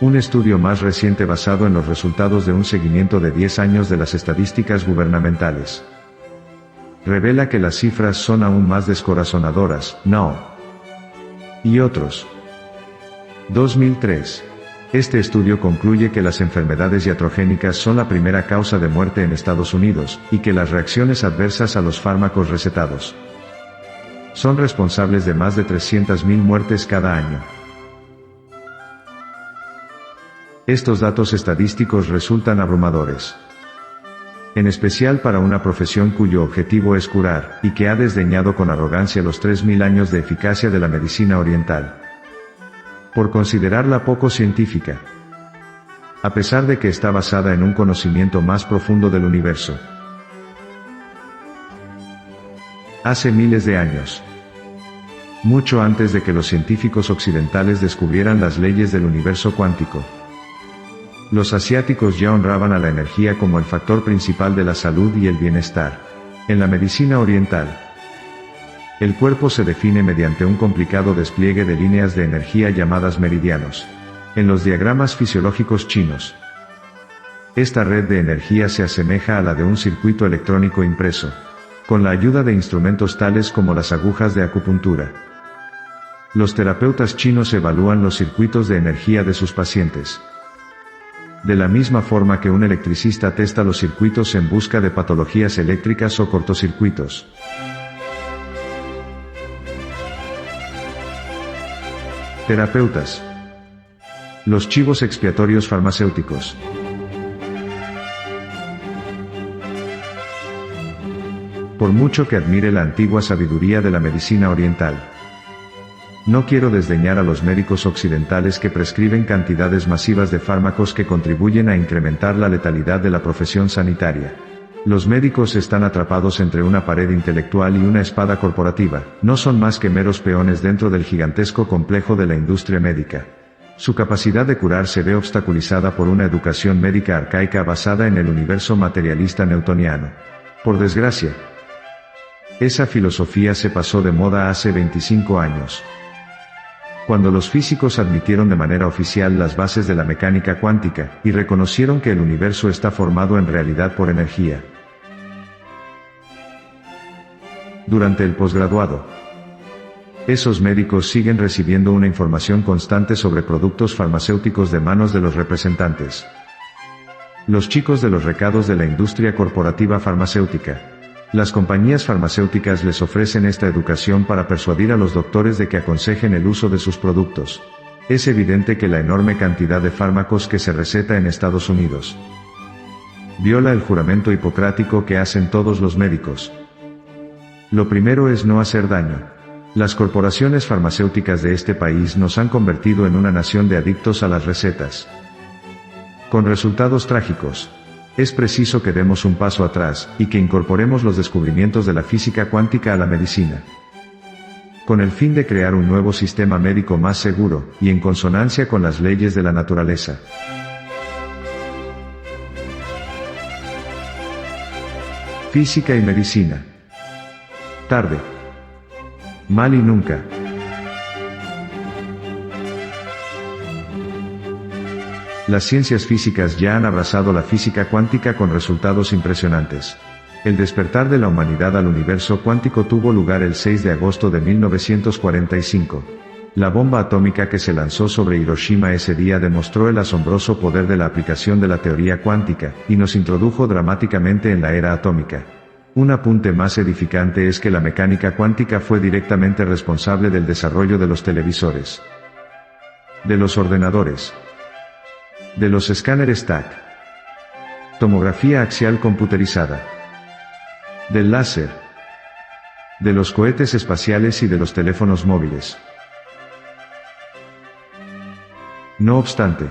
un estudio más reciente basado en los resultados de un seguimiento de 10 años de las estadísticas gubernamentales revela que las cifras son aún más descorazonadoras. No. Y otros. 2003. Este estudio concluye que las enfermedades iatrogénicas son la primera causa de muerte en Estados Unidos, y que las reacciones adversas a los fármacos recetados son responsables de más de 300.000 muertes cada año. Estos datos estadísticos resultan abrumadores. En especial para una profesión cuyo objetivo es curar, y que ha desdeñado con arrogancia los 3.000 años de eficacia de la medicina oriental, por considerarla poco científica, a pesar de que está basada en un conocimiento más profundo del universo. Hace miles de años, mucho antes de que los científicos occidentales descubrieran las leyes del universo cuántico, los asiáticos ya honraban a la energía como el factor principal de la salud y el bienestar. En la medicina oriental, el cuerpo se define mediante un complicado despliegue de líneas de energía llamadas meridianos. En los diagramas fisiológicos chinos, esta red de energía se asemeja a la de un circuito electrónico impreso, con la ayuda de instrumentos tales como las agujas de acupuntura. Los terapeutas chinos evalúan los circuitos de energía de sus pacientes, de la misma forma que un electricista testa los circuitos en busca de patologías eléctricas o cortocircuitos. Terapeutas. Los chivos expiatorios farmacéuticos. Por mucho que admire la antigua sabiduría de la medicina oriental, no quiero desdeñar a los médicos occidentales que prescriben cantidades masivas de fármacos que contribuyen a incrementar la letalidad de la profesión sanitaria. Los médicos están atrapados entre una pared intelectual y una espada corporativa, no son más que meros peones dentro del gigantesco complejo de la industria médica. Su capacidad de curar se ve obstaculizada por una educación médica arcaica basada en el universo materialista newtoniano. Por desgracia, esa filosofía se pasó de moda hace 25 años. Cuando los físicos admitieron de manera oficial las bases de la mecánica cuántica, y reconocieron que el universo está formado en realidad por energía. Durante el posgraduado, esos médicos siguen recibiendo una información constante sobre productos farmacéuticos de manos de los representantes, los chicos de los recados de la industria corporativa farmacéutica. Las compañías farmacéuticas les ofrecen esta educación para persuadir a los doctores de que aconsejen el uso de sus productos. Es evidente que la enorme cantidad de fármacos que se receta en Estados Unidos viola el juramento hipocrático que hacen todos los médicos. Lo primero es no hacer daño. Las corporaciones farmacéuticas de este país nos han convertido en una nación de adictos a las recetas, con resultados trágicos. Es preciso que demos un paso atrás, y que incorporemos los descubrimientos de la física cuántica a la medicina, con el fin de crear un nuevo sistema médico más seguro, y en consonancia con las leyes de la naturaleza. Física y medicina. Tarde. Mal y nunca. Las ciencias físicas ya han abrazado la física cuántica con resultados impresionantes. El despertar de la humanidad al universo cuántico tuvo lugar el 6 de agosto de 1945. La bomba atómica que se lanzó sobre Hiroshima ese día demostró el asombroso poder de la aplicación de la teoría cuántica, y nos introdujo dramáticamente en la era atómica. Un apunte más edificante es que la mecánica cuántica fue directamente responsable del desarrollo de los televisores, de los ordenadores, de los escáneres STAC, tomografía axial computerizada, del láser, de los cohetes espaciales y de los teléfonos móviles. No obstante,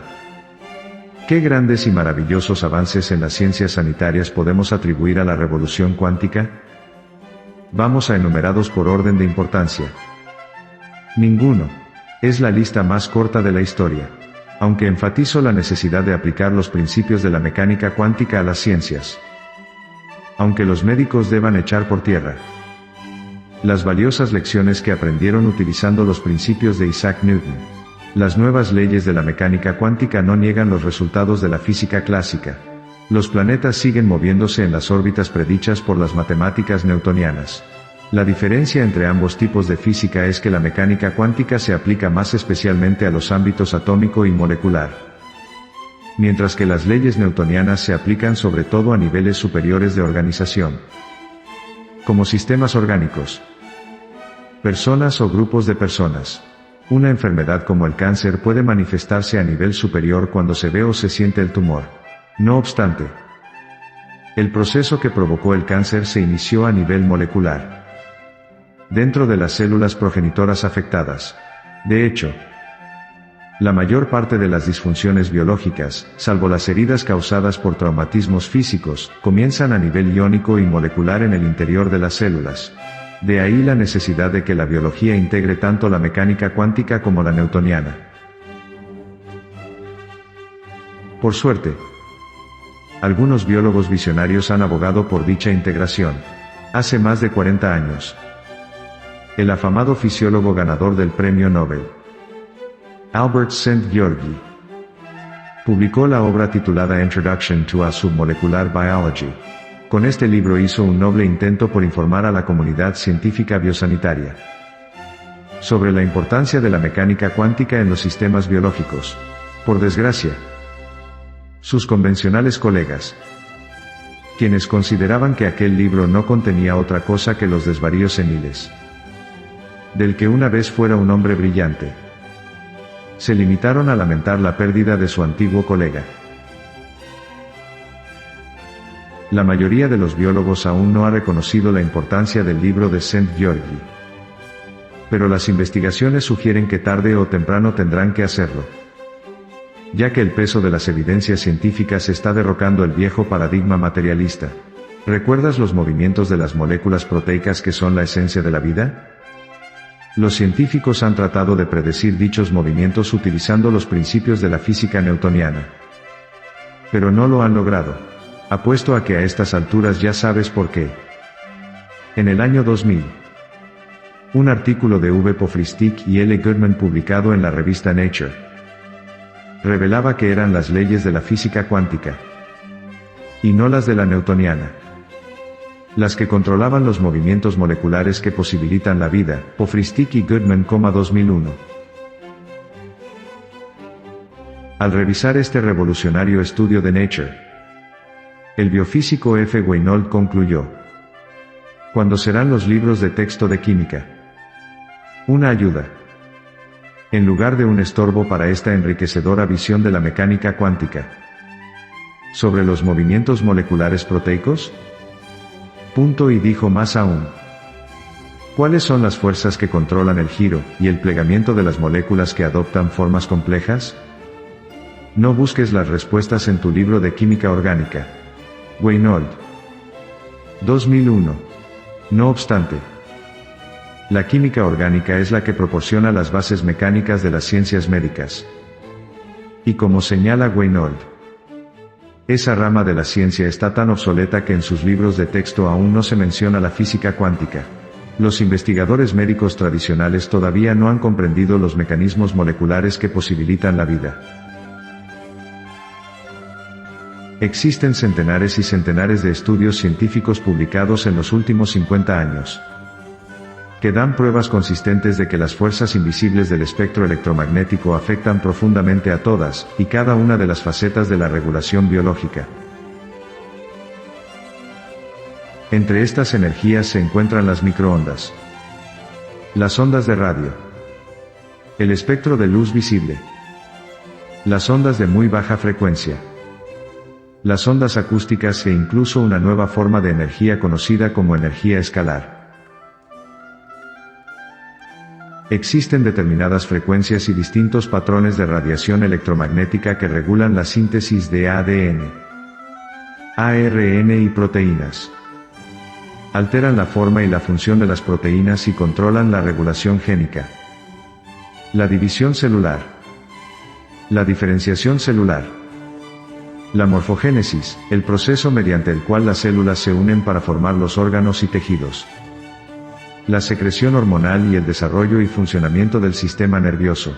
¿qué grandes y maravillosos avances en las ciencias sanitarias podemos atribuir a la revolución cuántica? Vamos a enumerados por orden de importancia. Ninguno. Es la lista más corta de la historia. aunque enfatizo la necesidad de aplicar los principios de la mecánica cuántica a las ciencias. Aunque los médicos deban echar por tierra las valiosas lecciones que aprendieron utilizando los principios de Isaac Newton, las nuevas leyes de la mecánica cuántica no niegan los resultados de la física clásica. Los planetas siguen moviéndose en las órbitas predichas por las matemáticas newtonianas. La diferencia entre ambos tipos de física es que la mecánica cuántica se aplica más especialmente a los ámbitos atómico y molecular, mientras que las leyes newtonianas se aplican sobre todo a niveles superiores de organización, como sistemas orgánicos, personas o grupos de personas. Una enfermedad como el cáncer puede manifestarse a nivel superior cuando se ve o se siente el tumor. No obstante, el proceso que provocó el cáncer se inició a nivel molecular, dentro de las células progenitoras afectadas. De hecho, la mayor parte de las disfunciones biológicas, salvo las heridas causadas por traumatismos físicos, comienzan a nivel iónico y molecular en el interior de las células. De ahí la necesidad de que la biología integre tanto la mecánica cuántica como la newtoniana. Por suerte, algunos biólogos visionarios han abogado por dicha integración. Hace más de 40 años, el afamado fisiólogo ganador del Premio Nobel, Albert Szent-Györgyi, publicó la obra titulada Introduction to a Submolecular Biology. Con este libro hizo un noble intento por informar a la comunidad científica biosanitaria sobre la importancia de la mecánica cuántica en los sistemas biológicos. Por desgracia, sus convencionales colegas, quienes consideraban que aquel libro no contenía otra cosa que los desvaríos seniles del que una vez fuera un hombre brillante, se limitaron a lamentar la pérdida de su antiguo colega. La mayoría de los biólogos aún no ha reconocido la importancia del libro de Szent-Györgyi, pero las investigaciones sugieren que tarde o temprano tendrán que hacerlo, ya que el peso de las evidencias científicas está derrocando el viejo paradigma materialista. ¿Recuerdas los movimientos de las moléculas proteicas que son la esencia de la vida? Los científicos han tratado de predecir dichos movimientos utilizando los principios de la física newtoniana, pero no lo han logrado. Apuesto a que a estas alturas ya sabes por qué. En el año 2000, un artículo de V. Pofristik y L. Goodman publicado en la revista Nature revelaba que eran las leyes de la física cuántica, y no las de la newtoniana, las que controlaban los movimientos moleculares que posibilitan la vida. Pofristik y Goodman, 2001. Al revisar este revolucionario estudio de Nature, el biofísico F. Weinold concluyó: ¿cuándo serán los libros de texto de química una ayuda, en lugar de un estorbo para esta enriquecedora visión de la mecánica cuántica sobre los movimientos moleculares proteicos? Y dijo más aún: ¿cuáles son las fuerzas que controlan el giro y el plegamiento de las moléculas que adoptan formas complejas? No busques las respuestas en tu libro de química orgánica. Weinold. 2001. No obstante, la química orgánica es la que proporciona las bases mecánicas de las ciencias médicas. Y como señala Weinold, esa rama de la ciencia está tan obsoleta que en sus libros de texto aún no se menciona la física cuántica. Los investigadores médicos tradicionales todavía no han comprendido los mecanismos moleculares que posibilitan la vida. Existen centenares y centenares de estudios científicos publicados en los últimos 50 años, que dan pruebas consistentes de que las fuerzas invisibles del espectro electromagnético afectan profundamente a todas y cada una de las facetas de la regulación biológica. Entre estas energías se encuentran las microondas, las ondas de radio, el espectro de luz visible, las ondas de muy baja frecuencia, las ondas acústicas e incluso una nueva forma de energía conocida como energía escalar. Existen determinadas frecuencias y distintos patrones de radiación electromagnética que regulan la síntesis de ADN, ARN y proteínas. Alteran la forma y la función de las proteínas y controlan la regulación génica, la división celular, La diferenciación celular. La morfogénesis, el proceso mediante el cual las células se unen para formar los órganos y tejidos. La secreción hormonal y el desarrollo y funcionamiento del sistema nervioso.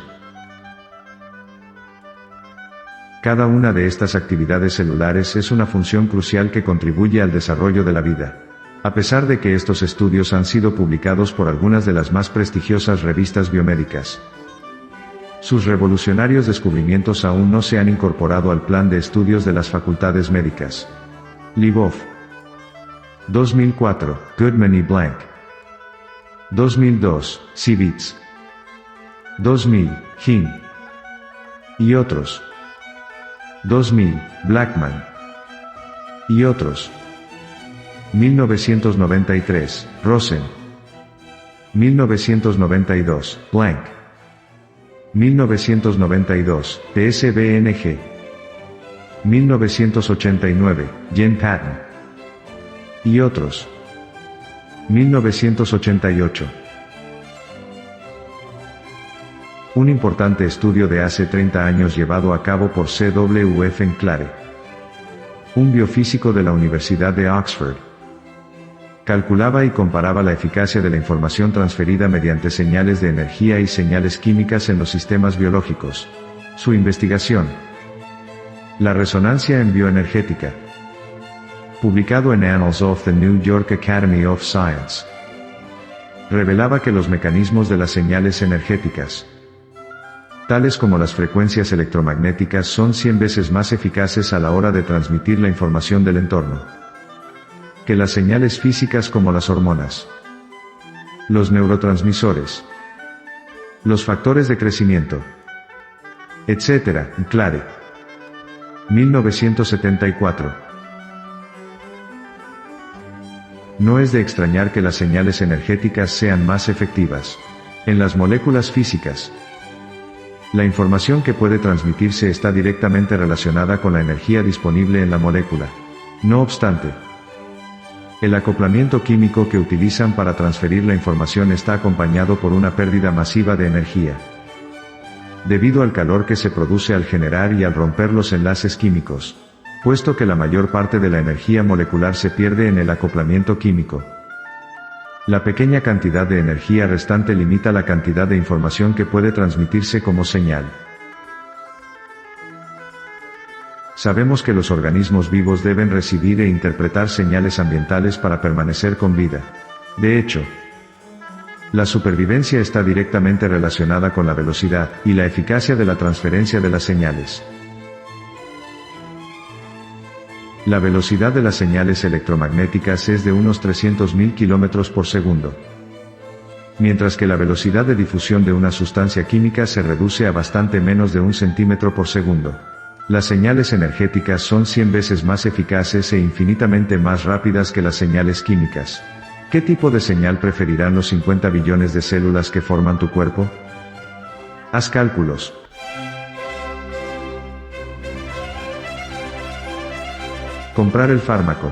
Cada una de estas actividades celulares es una función crucial que contribuye al desarrollo de la vida. A pesar de que estos estudios han sido publicados por algunas de las más prestigiosas revistas biomédicas, sus revolucionarios descubrimientos aún no se han incorporado al plan de estudios de las facultades médicas. Libov. 2004, Goodman y Blank. 2002, Sivits. 2000, Hin. Y otros. 2000, Blackman. Y otros. 1993, Rosen. 1992, Blank. 1992, TSBNG. 1989, Jen Patton. Y otros. 1988. Un importante estudio de hace 30 años llevado a cabo por C.W.F. Clare, un biofísico de la Universidad de Oxford, calculaba y comparaba la eficacia de la información transferida mediante señales de energía y señales químicas en los sistemas biológicos. Su investigación, la resonancia en bioenergética, publicado en Annals of the New York Academy of Science, revelaba que los mecanismos de las señales energéticas, tales como las frecuencias electromagnéticas, son 100 veces más eficaces a la hora de transmitir la información del entorno que las señales físicas como las hormonas, los neurotransmisores, los factores de crecimiento, etc. Clare. 1974. No es de extrañar que las señales energéticas sean más efectivas en las moléculas físicas. La información que puede transmitirse está directamente relacionada con la energía disponible en la molécula. No obstante, el acoplamiento químico que utilizan para transferir la información está acompañado por una pérdida masiva de energía, debido al calor que se produce al generar y al romper los enlaces químicos, puesto que la mayor parte de la energía molecular se pierde en el acoplamiento químico. La pequeña cantidad de energía restante limita la cantidad de información que puede transmitirse como señal. Sabemos que los organismos vivos deben recibir e interpretar señales ambientales para permanecer con vida. De hecho, la supervivencia está directamente relacionada con la velocidad y la eficacia de la transferencia de las señales. La velocidad de las señales electromagnéticas es de unos 300.000 km por segundo, mientras que la velocidad de difusión de una sustancia química se reduce a bastante menos de 1 centímetro por segundo. Las señales energéticas son 100 veces más eficaces e infinitamente más rápidas que las señales químicas. ¿Qué tipo de señal preferirán los 50 billones de células que forman tu cuerpo? Haz cálculos. Comprar el fármaco.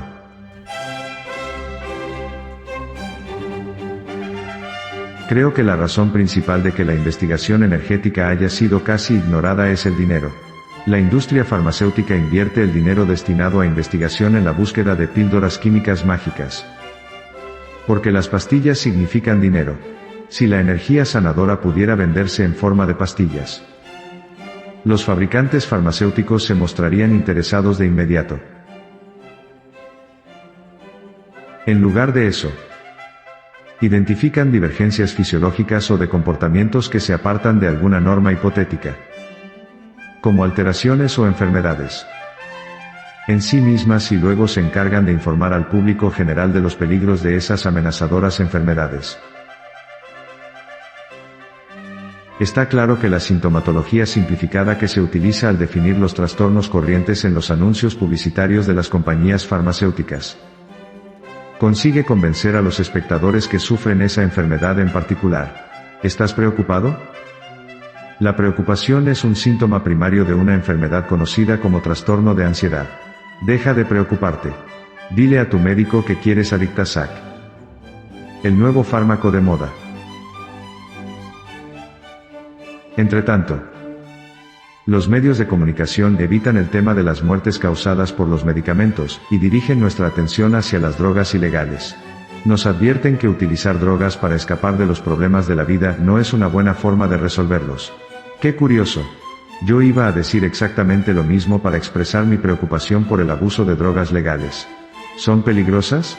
Creo que la razón principal de que la investigación energética haya sido casi ignorada es el dinero. La industria farmacéutica invierte el dinero destinado a investigación en la búsqueda de píldoras químicas mágicas. Porque las pastillas significan dinero. Si la energía sanadora pudiera venderse en forma de pastillas, los fabricantes farmacéuticos se mostrarían interesados de inmediato. En lugar de eso, identifican divergencias fisiológicas o de comportamientos que se apartan de alguna norma hipotética, como alteraciones o enfermedades en sí mismas, y luego se encargan de informar al público general de los peligros de esas amenazadoras enfermedades. Está claro que la sintomatología simplificada que se utiliza al definir los trastornos corrientes en los anuncios publicitarios de las compañías farmacéuticas consigue convencer a los espectadores que sufren esa enfermedad en particular. ¿Estás preocupado? La preocupación es un síntoma primario de una enfermedad conocida como trastorno de ansiedad. Deja de preocuparte. Dile a tu médico que quieres Adictasac, el nuevo fármaco de moda. Entretanto, Los medios de comunicación evitan el tema de las muertes causadas por los medicamentos, y dirigen nuestra atención hacia las drogas ilegales. Nos advierten que utilizar drogas para escapar de los problemas de la vida no es una buena forma de resolverlos. ¡Qué curioso! Yo iba a decir exactamente lo mismo para expresar mi preocupación por el abuso de drogas legales. ¿Son peligrosas?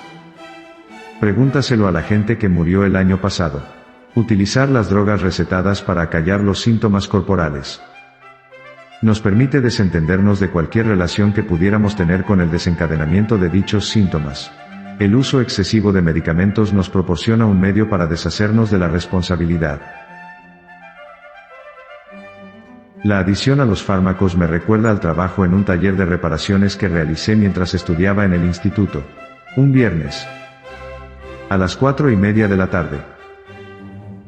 Pregúntaselo a la gente que murió el año pasado. Utilizar las drogas recetadas para acallar los síntomas corporales nos permite desentendernos de cualquier relación que pudiéramos tener con el desencadenamiento de dichos síntomas. El uso excesivo de medicamentos nos proporciona un medio para deshacernos de la responsabilidad. La adición a los fármacos me recuerda al trabajo en un taller de reparaciones que realicé mientras estudiaba en el instituto. Un viernes, a las 4:30 de la tarde,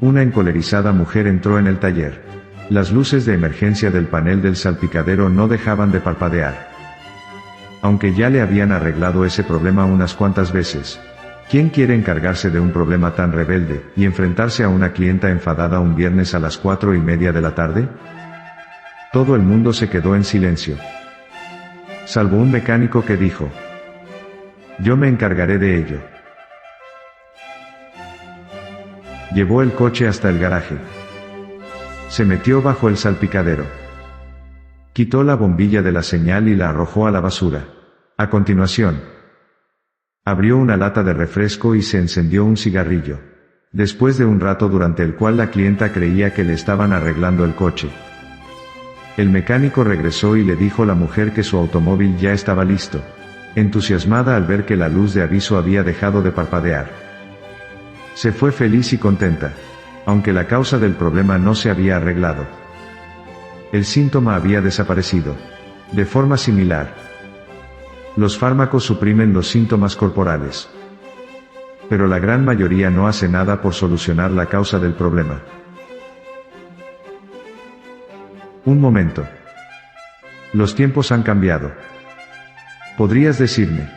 una encolerizada mujer entró en el taller. Las luces de emergencia del panel del salpicadero no dejaban de parpadear. Aunque ya le habían arreglado ese problema unas cuantas veces. ¿Quién quiere encargarse de un problema tan rebelde, y enfrentarse a una clienta enfadada un viernes a las 4:30 de la tarde? Todo el mundo se quedó en silencio. Salvo un mecánico que dijo: "Yo me encargaré de ello". Llevó el coche hasta el garaje. Se metió bajo el salpicadero. Quitó la bombilla de la señal y la arrojó a la basura. A continuación, abrió una lata de refresco y se encendió un cigarrillo. Después de un rato durante el cual la clienta creía que le estaban arreglando el coche, el mecánico regresó y le dijo a la mujer que su automóvil ya estaba listo, entusiasmada al ver que la luz de aviso había dejado de parpadear. Se fue feliz y contenta, aunque la causa del problema no se había arreglado. El síntoma había desaparecido. De forma similar, los fármacos suprimen los síntomas corporales, pero la gran mayoría no hace nada por solucionar la causa del problema. Un momento. Los tiempos han cambiado. Podrías decirme: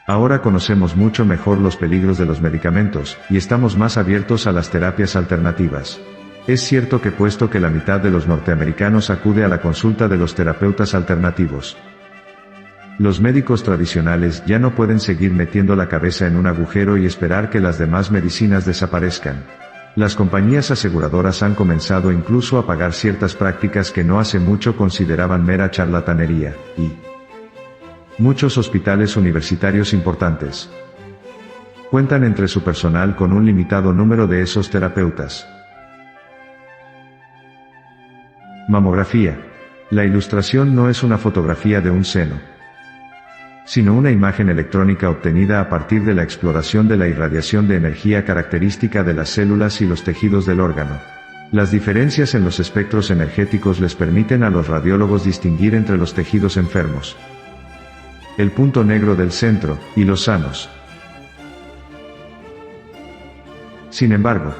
ahora conocemos mucho mejor los peligros de los medicamentos, y estamos más abiertos a las terapias alternativas. Es cierto que puesto que la mitad de los norteamericanos acude a la consulta de los terapeutas alternativos, los médicos tradicionales ya no pueden seguir metiendo la cabeza en un agujero y esperar que las demás medicinas desaparezcan. Las compañías aseguradoras han comenzado incluso a pagar ciertas prácticas que no hace mucho consideraban mera charlatanería, y muchos hospitales universitarios importantes cuentan entre su personal con un limitado número de esos terapeutas. Mamografía. La ilustración no es una fotografía de un seno, sino una imagen electrónica obtenida a partir de la exploración de la irradiación de energía característica de las células y los tejidos del órgano. Las diferencias en los espectros energéticos les permiten a los radiólogos distinguir entre los tejidos enfermos, el punto negro del centro, y los sanos. Sin embargo,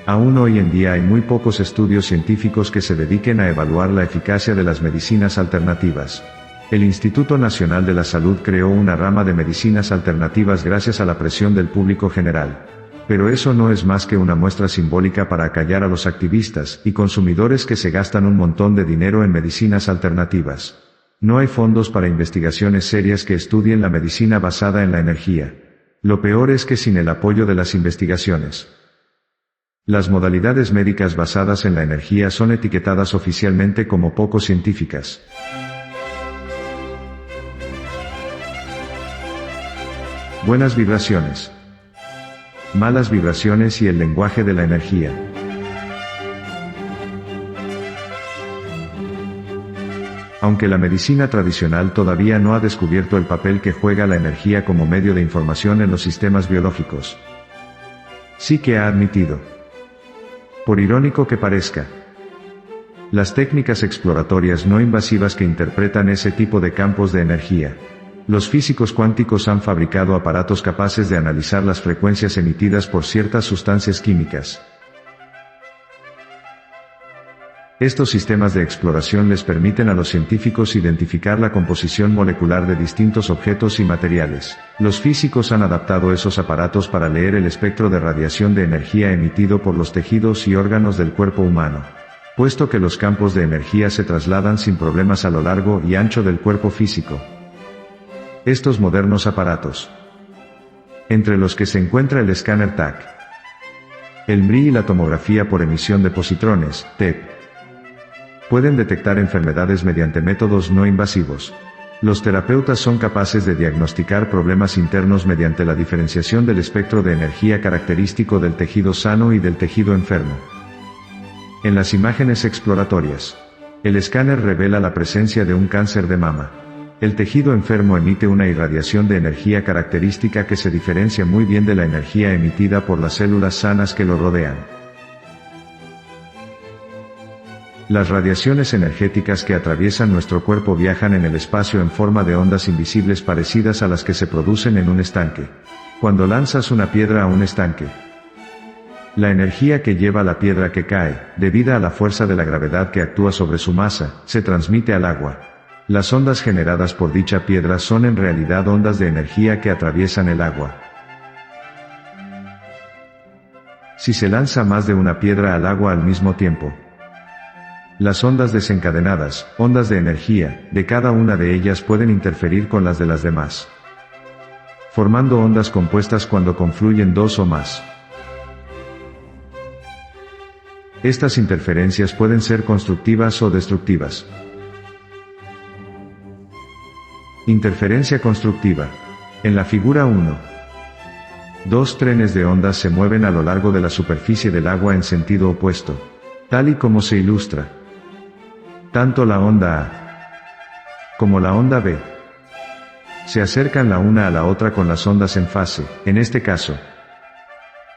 aún hoy en día hay muy pocos estudios científicos que se dediquen a evaluar la eficacia de las medicinas alternativas. El Instituto Nacional de la Salud creó una rama de medicinas alternativas gracias a la presión del público general. Pero eso no es más que una muestra simbólica para acallar a los activistas y consumidores que se gastan un montón de dinero en medicinas alternativas. No hay fondos para investigaciones serias que estudien la medicina basada en la energía. Lo peor es que sin el apoyo de las investigaciones, las modalidades médicas basadas en la energía son etiquetadas oficialmente como poco científicas. Buenas vibraciones, malas vibraciones y el lenguaje de la energía. Aunque la medicina tradicional todavía no ha descubierto el papel que juega la energía como medio de información en los sistemas biológicos, sí que ha admitido, por irónico que parezca, las técnicas exploratorias no invasivas que interpretan ese tipo de campos de energía. Los físicos cuánticos han fabricado aparatos capaces de analizar las frecuencias emitidas por ciertas sustancias químicas. Estos sistemas de exploración les permiten a los científicos identificar la composición molecular de distintos objetos y materiales. Los físicos han adaptado esos aparatos para leer el espectro de radiación de energía emitido por los tejidos y órganos del cuerpo humano. puesto que los campos de energía se trasladan sin problemas a lo largo y ancho del cuerpo físico. Estos modernos aparatos, entre los que se encuentra el escáner TAC, el MRI y la tomografía por emisión de positrones, TEP, pueden detectar enfermedades mediante métodos no invasivos. Los terapeutas son capaces de diagnosticar problemas internos mediante la diferenciación del espectro de energía característico del tejido sano y del tejido enfermo. En las imágenes exploratorias, el escáner revela la presencia de un cáncer de mama. El tejido enfermo emite una irradiación de energía característica que se diferencia muy bien de la energía emitida por las células sanas que lo rodean. Las radiaciones energéticas que atraviesan nuestro cuerpo viajan en el espacio en forma de ondas invisibles parecidas a las que se producen en un estanque. Cuando lanzas una piedra a un estanque, la energía que lleva la piedra que cae, debida a la fuerza de la gravedad que actúa sobre su masa, se transmite al agua. Las ondas generadas por dicha piedra son en realidad ondas de energía que atraviesan el agua. Si se lanza más de una piedra al agua al mismo tiempo, las ondas desencadenadas, ondas de energía, de cada una de ellas pueden interferir con las de las demás, formando ondas compuestas cuando confluyen dos o más. Estas interferencias pueden ser constructivas o destructivas. Interferencia constructiva. En la figura 1, dos trenes de ondas se mueven a lo largo de la superficie del agua en sentido opuesto, tal y como se ilustra. Tanto la onda A como la onda B se acercan la una a la otra con las ondas en fase. En este caso,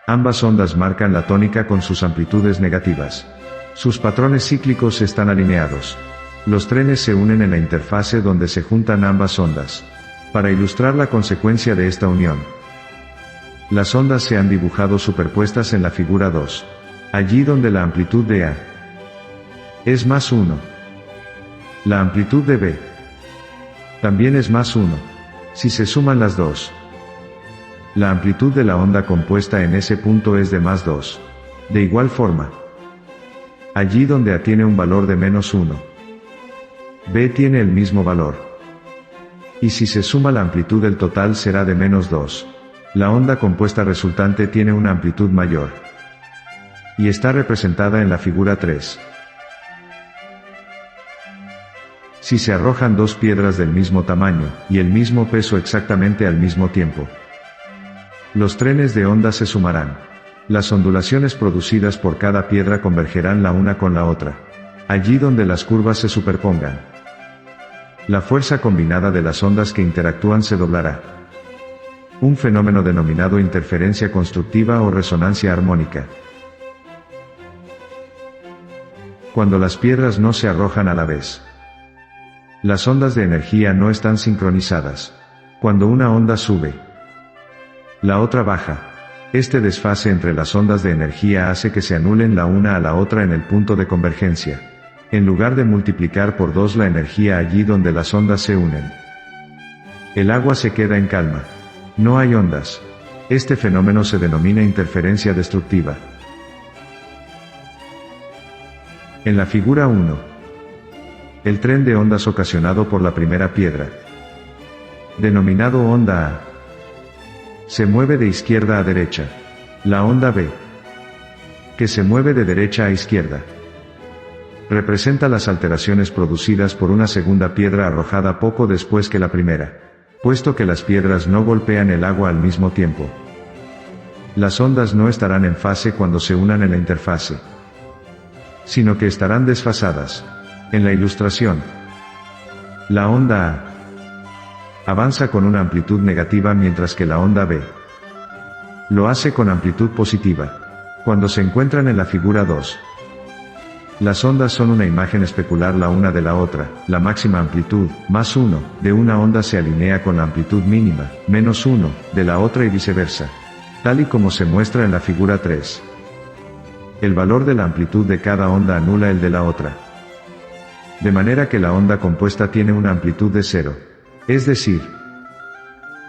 ambas ondas marcan la tónica con sus amplitudes negativas. Sus patrones cíclicos están alineados. Los trenes se unen en la interfase donde se juntan ambas ondas. Para ilustrar la consecuencia de esta unión, las ondas se han dibujado superpuestas en la figura 2. Allí donde la amplitud de A es más 1, la amplitud de B también es más 1. Si se suman las dos, la amplitud de la onda compuesta en ese punto es de más 2. De igual forma, allí donde A tiene un valor de menos 1, B tiene el mismo valor. Y si se suma la amplitud, el total será de menos 2. La onda compuesta resultante tiene una amplitud mayor, y está representada en la figura 3. Si se arrojan dos piedras del mismo tamaño, y el mismo peso exactamente al mismo tiempo, los trenes de onda se sumarán. Las ondulaciones producidas por cada piedra convergerán la una con la otra, allí donde las curvas se superpongan. La fuerza combinada de las ondas que interactúan se doblará. Un fenómeno denominado interferencia constructiva o resonancia armónica. Cuando las piedras no se arrojan a la vez, las ondas de energía no están sincronizadas. Cuando una onda sube, la otra baja. Este desfase entre las ondas de energía hace que se anulen la una a la otra en el punto de convergencia, en lugar de multiplicar por 2 la energía allí donde las ondas se unen. El agua se queda en calma. No hay ondas. Este fenómeno se denomina interferencia destructiva. En la figura 1, el tren de ondas ocasionado por la primera piedra, denominado onda A, se mueve de izquierda a derecha. La onda B, que se mueve de derecha a izquierda, representa las alteraciones producidas por una segunda piedra arrojada poco después que la primera, puesto que las piedras no golpean el agua al mismo tiempo. Las ondas no estarán en fase cuando se unan en la interfase, sino que estarán desfasadas. En la ilustración, la onda A avanza con una amplitud negativa mientras que la onda B lo hace con amplitud positiva. Cuando se encuentran en la figura 2, las ondas son una imagen especular la una de la otra. La máxima amplitud, más 1, de una onda se alinea con la amplitud mínima, menos 1, de la otra y viceversa, tal y como se muestra en la figura 3. El valor de la amplitud de cada onda anula el de la otra, de manera que la onda compuesta tiene una amplitud de 0. Es decir,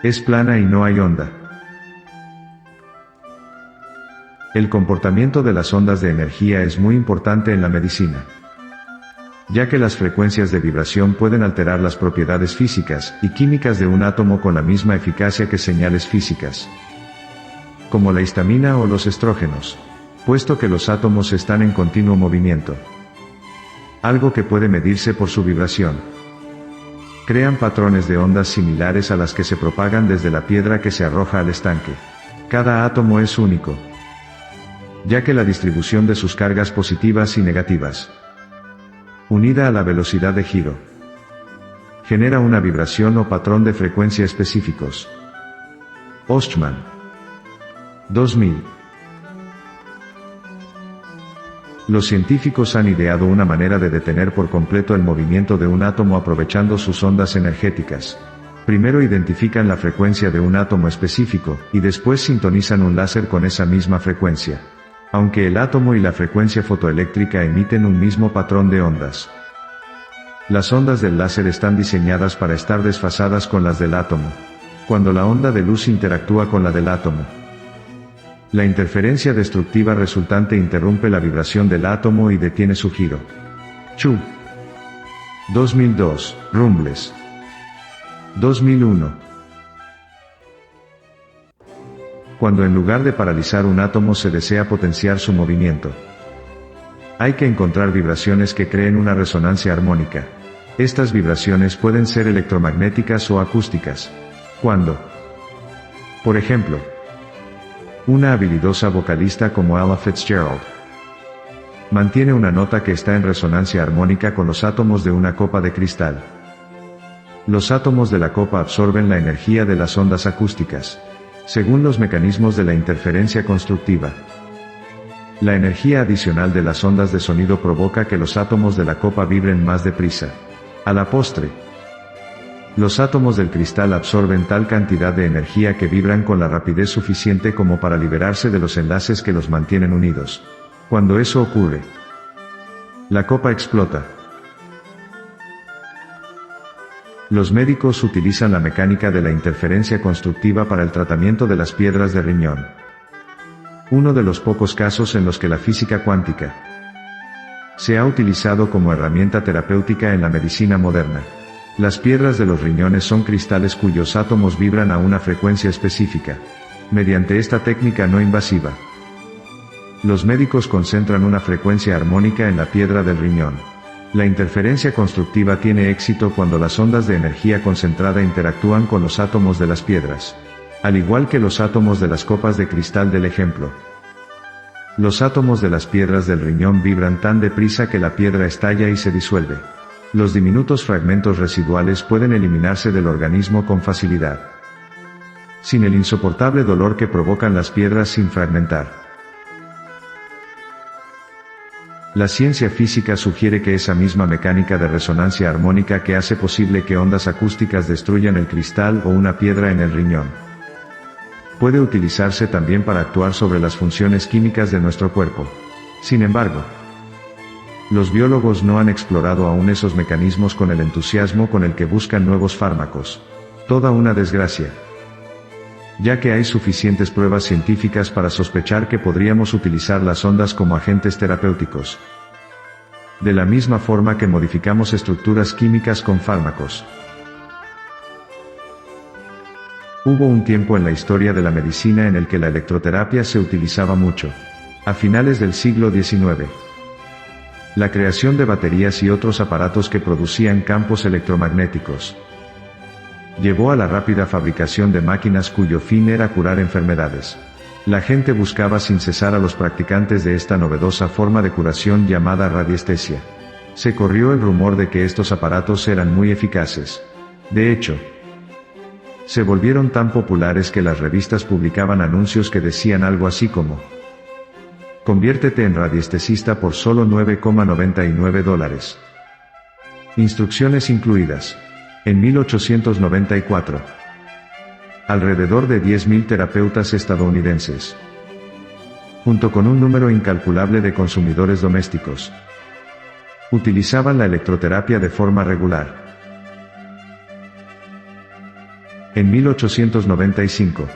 es plana y no hay onda. El comportamiento de las ondas de energía es muy importante en la medicina, ya que las frecuencias de vibración pueden alterar las propiedades físicas y químicas de un átomo con la misma eficacia que señales físicas, como la histamina o los estrógenos, puesto que los átomos están en continuo movimiento, algo que puede medirse por su vibración. Crean patrones de ondas similares a las que se propagan desde la piedra que se arroja al estanque. Cada átomo es único, ya que la distribución de sus cargas positivas y negativas, unida a la velocidad de giro, genera una vibración o patrón de frecuencia específicos. Ostman, 2000. Los científicos han ideado una manera de detener por completo el movimiento de un átomo aprovechando sus ondas energéticas. Primero identifican la frecuencia de un átomo específico, y después sintonizan un láser con esa misma frecuencia. Aunque el átomo y la frecuencia fotoeléctrica emiten un mismo patrón de ondas, las ondas del láser están diseñadas para estar desfasadas con las del átomo. Cuando la onda de luz interactúa con la del átomo, la interferencia destructiva resultante interrumpe la vibración del átomo y detiene su giro. Chu. 2002, Rumbles. 2001. Cuando en lugar de paralizar un átomo se desea potenciar su movimiento, hay que encontrar vibraciones que creen una resonancia armónica. Estas vibraciones pueden ser electromagnéticas o acústicas. Cuando, por ejemplo, una habilidosa vocalista como Ella Fitzgerald mantiene una nota que está en resonancia armónica con los átomos de una copa de cristal, los átomos de la copa absorben la energía de las ondas acústicas, según los mecanismos de la interferencia constructiva. La energía adicional de las ondas de sonido provoca que los átomos de la copa vibren más deprisa. A la postre, los átomos del cristal absorben tal cantidad de energía que vibran con la rapidez suficiente como para liberarse de los enlaces que los mantienen unidos. Cuando eso ocurre, la copa explota. Los médicos utilizan la mecánica de la interferencia constructiva para el tratamiento de las piedras de riñón. Uno de los pocos casos en los que la física cuántica se ha utilizado como herramienta terapéutica en la medicina moderna. Las piedras de los riñones son cristales cuyos átomos vibran a una frecuencia específica. Mediante esta técnica no invasiva, los médicos concentran una frecuencia armónica en la piedra del riñón. La interferencia constructiva tiene éxito cuando las ondas de energía concentrada interactúan con los átomos de las piedras, al igual que los átomos de las copas de cristal del ejemplo. Los átomos de las piedras del riñón vibran tan deprisa que la piedra estalla y se disuelve. Los diminutos fragmentos residuales pueden eliminarse del organismo con facilidad, sin el insoportable dolor que provocan las piedras sin fragmentar. La ciencia física sugiere que esa misma mecánica de resonancia armónica que hace posible que ondas acústicas destruyan el cristal o una piedra en el riñón, puede utilizarse también para actuar sobre las funciones químicas de nuestro cuerpo. Sin embargo, los biólogos no han explorado aún esos mecanismos con el entusiasmo con el que buscan nuevos fármacos. Toda una desgracia, ya que hay suficientes pruebas científicas para sospechar que podríamos utilizar las ondas como agentes terapéuticos, de la misma forma que modificamos estructuras químicas con fármacos. Hubo un tiempo en la historia de la medicina en el que la electroterapia se utilizaba mucho. A finales del siglo XIX, la creación de baterías y otros aparatos que producían campos electromagnéticos llevó a la rápida fabricación de máquinas cuyo fin era curar enfermedades. La gente buscaba sin cesar a los practicantes de esta novedosa forma de curación llamada radiestesia. Se corrió el rumor de que estos aparatos eran muy eficaces. De hecho, se volvieron tan populares que las revistas publicaban anuncios que decían algo así como: conviértete en radiestesista por solo $9,99. Instrucciones incluidas. En 1894, alrededor de 10.000 terapeutas estadounidenses, junto con un número incalculable de consumidores domésticos, utilizaban la electroterapia de forma regular. En 1895,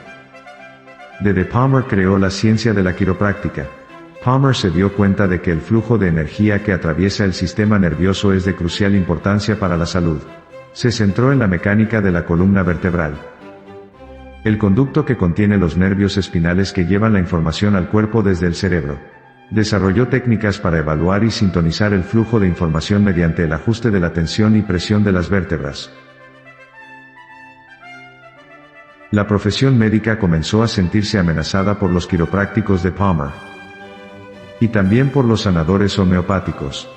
D. Palmer creó la ciencia de la quiropráctica. Palmer se dio cuenta de que el flujo de energía que atraviesa el sistema nervioso es de crucial importancia para la salud. Se centró en la mecánica de la columna vertebral. El conducto que contiene los nervios espinales que llevan la información al cuerpo desde el cerebro. Desarrolló técnicas para evaluar y sintonizar el flujo de información mediante el ajuste de la tensión y presión de las vértebras. La profesión médica comenzó a sentirse amenazada por los quiroprácticos de Palmer. Y también por los sanadores homeopáticos.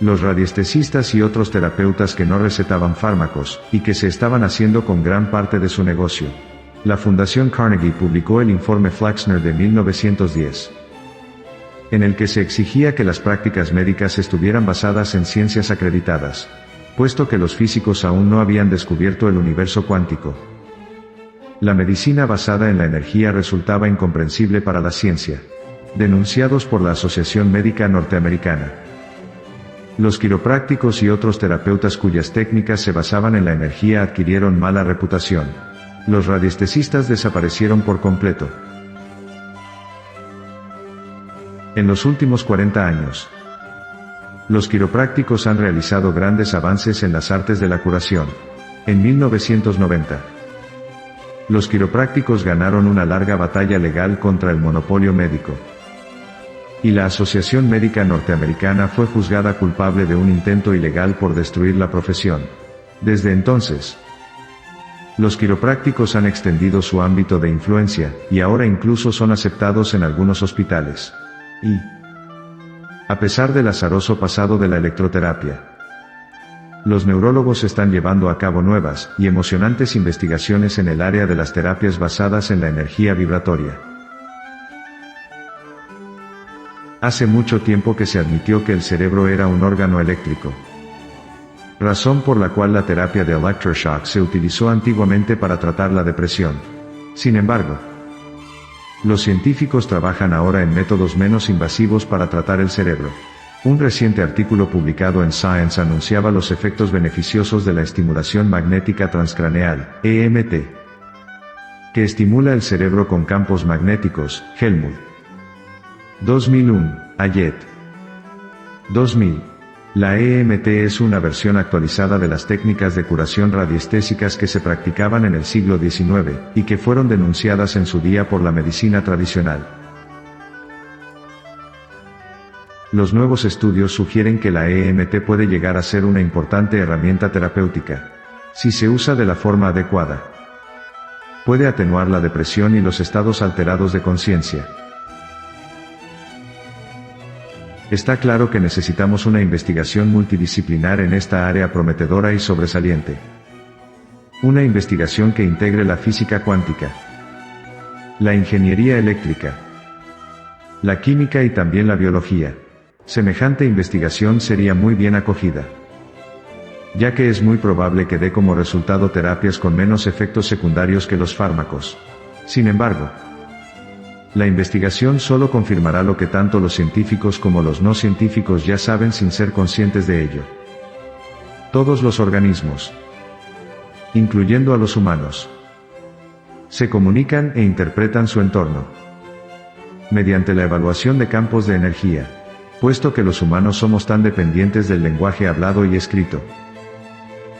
Los radiestesistas y otros terapeutas que no recetaban fármacos, y que se estaban haciendo con gran parte de su negocio. La Fundación Carnegie publicó el informe Flexner de 1910. En el que se exigía que las prácticas médicas estuvieran basadas en ciencias acreditadas, puesto que los físicos aún no habían descubierto el universo cuántico. La medicina basada en la energía resultaba incomprensible para la ciencia. Denunciados por la Asociación Médica Norteamericana. Los quiroprácticos y otros terapeutas cuyas técnicas se basaban en la energía adquirieron mala reputación. Los radiestesistas desaparecieron por completo. En los últimos 40 años, los quiroprácticos han realizado grandes avances en las artes de la curación. En 1990, los quiroprácticos ganaron una larga batalla legal contra el monopolio médico. Y la Asociación Médica Norteamericana fue juzgada culpable de un intento ilegal por destruir la profesión. Desde entonces, los quiroprácticos han extendido su ámbito de influencia, y ahora incluso son aceptados en algunos hospitales. Y, a pesar del azaroso pasado de la electroterapia, los neurólogos están llevando a cabo nuevas y emocionantes investigaciones en el área de las terapias basadas en la energía vibratoria. Hace mucho tiempo que se admitió que el cerebro era un órgano eléctrico. Razón por la cual la terapia de electroshock se utilizó antiguamente para tratar la depresión. Sin embargo, los científicos trabajan ahora en métodos menos invasivos para tratar el cerebro. Un reciente artículo publicado en Science anunciaba los efectos beneficiosos de la estimulación magnética transcraneal, EMT, que estimula el cerebro con campos magnéticos, Helmut. 2001, Ayet. 2000. La EMT es una versión actualizada de las técnicas de curación radiestésicas que se practicaban en el siglo XIX, y que fueron denunciadas en su día por la medicina tradicional. Los nuevos estudios sugieren que la EMT puede llegar a ser una importante herramienta terapéutica, si se usa de la forma adecuada. Puede atenuar la depresión y los estados alterados de conciencia. Está claro que necesitamos una investigación multidisciplinar en esta área prometedora y sobresaliente. Una investigación que integre la física cuántica, la ingeniería eléctrica, la química y también la biología. Semejante investigación sería muy bien acogida, ya que es muy probable que dé como resultado terapias con menos efectos secundarios que los fármacos. Sin embargo, la investigación solo confirmará lo que tanto los científicos como los no científicos ya saben sin ser conscientes de ello. Todos los organismos, incluyendo a los humanos, se comunican e interpretan su entorno mediante la evaluación de campos de energía, puesto que los humanos somos tan dependientes del lenguaje hablado y escrito.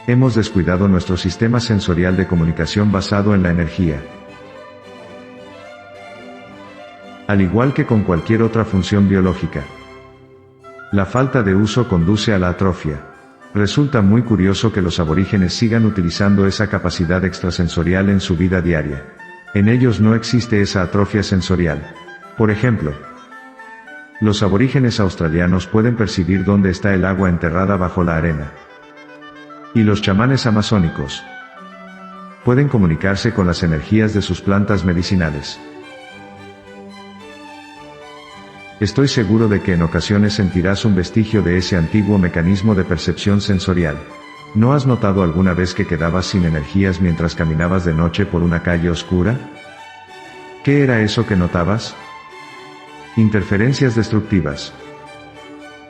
Hemos descuidado nuestro sistema sensorial de comunicación basado en la energía. Al igual que con cualquier otra función biológica, la falta de uso conduce a la atrofia. Resulta muy curioso que los aborígenes sigan utilizando esa capacidad extrasensorial en su vida diaria. En ellos no existe esa atrofia sensorial. Por ejemplo, los aborígenes australianos pueden percibir dónde está el agua enterrada bajo la arena. Y los chamanes amazónicos pueden comunicarse con las energías de sus plantas medicinales. Estoy seguro de que en ocasiones sentirás un vestigio de ese antiguo mecanismo de percepción sensorial. ¿No has notado alguna vez que quedabas sin energías mientras caminabas de noche por una calle oscura? ¿Qué era eso que notabas? Interferencias destructivas.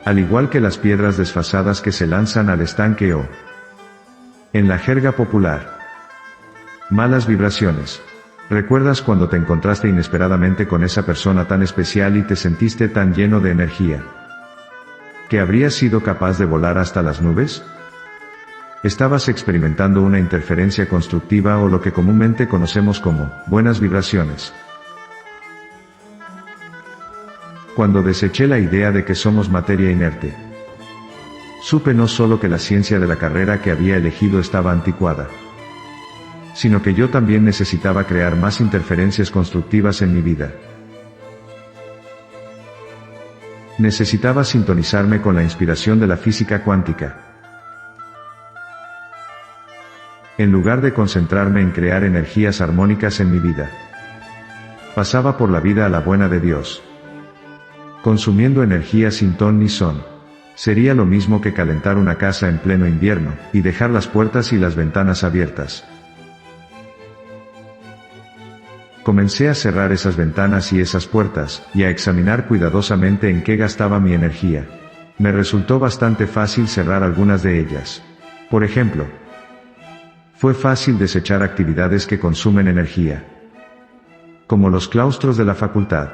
Al igual que las piedras desfasadas que se lanzan al estanque o, en la jerga popular, malas vibraciones. ¿Recuerdas cuando te encontraste inesperadamente con esa persona tan especial y te sentiste tan lleno de energía? ¿Que habrías sido capaz de volar hasta las nubes? Estabas experimentando una interferencia constructiva o lo que comúnmente conocemos como buenas vibraciones. Cuando deseché la idea de que somos materia inerte, supe no solo que la ciencia de la carrera que había elegido estaba anticuada, sino que yo también necesitaba crear más interferencias constructivas en mi vida. Necesitaba sintonizarme con la inspiración de la física cuántica, en lugar de concentrarme en crear energías armónicas en mi vida. Pasaba por la vida a la buena de Dios, consumiendo energía sin ton ni son. Sería lo mismo que calentar una casa en pleno invierno, y dejar las puertas y las ventanas abiertas. Comencé a cerrar esas ventanas y esas puertas, y a examinar cuidadosamente en qué gastaba mi energía. Me resultó bastante fácil cerrar algunas de ellas. Por ejemplo, fue fácil desechar actividades que consumen energía, como los claustros de la facultad.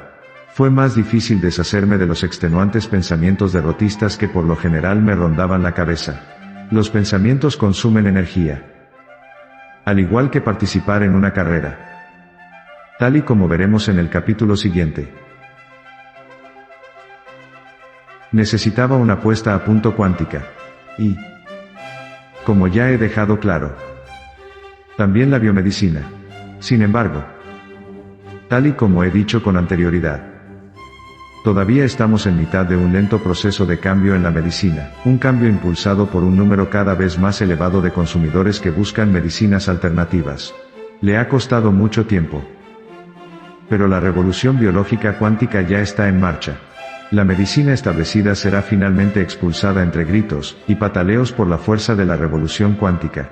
Fue más difícil deshacerme de los extenuantes pensamientos derrotistas que por lo general me rondaban la cabeza. Los pensamientos consumen energía, al igual que participar en una carrera, tal y como veremos en el capítulo siguiente. Necesitaba una puesta a punto cuántica, y, como ya he dejado claro, también la biomedicina. Sin embargo, tal y como he dicho con anterioridad, todavía estamos en mitad de un lento proceso de cambio en la medicina, un cambio impulsado por un número cada vez más elevado de consumidores que buscan medicinas alternativas. Le ha costado mucho tiempo, pero la revolución biológica cuántica ya está en marcha. La medicina establecida será finalmente expulsada entre gritos y pataleos por la fuerza de la revolución cuántica.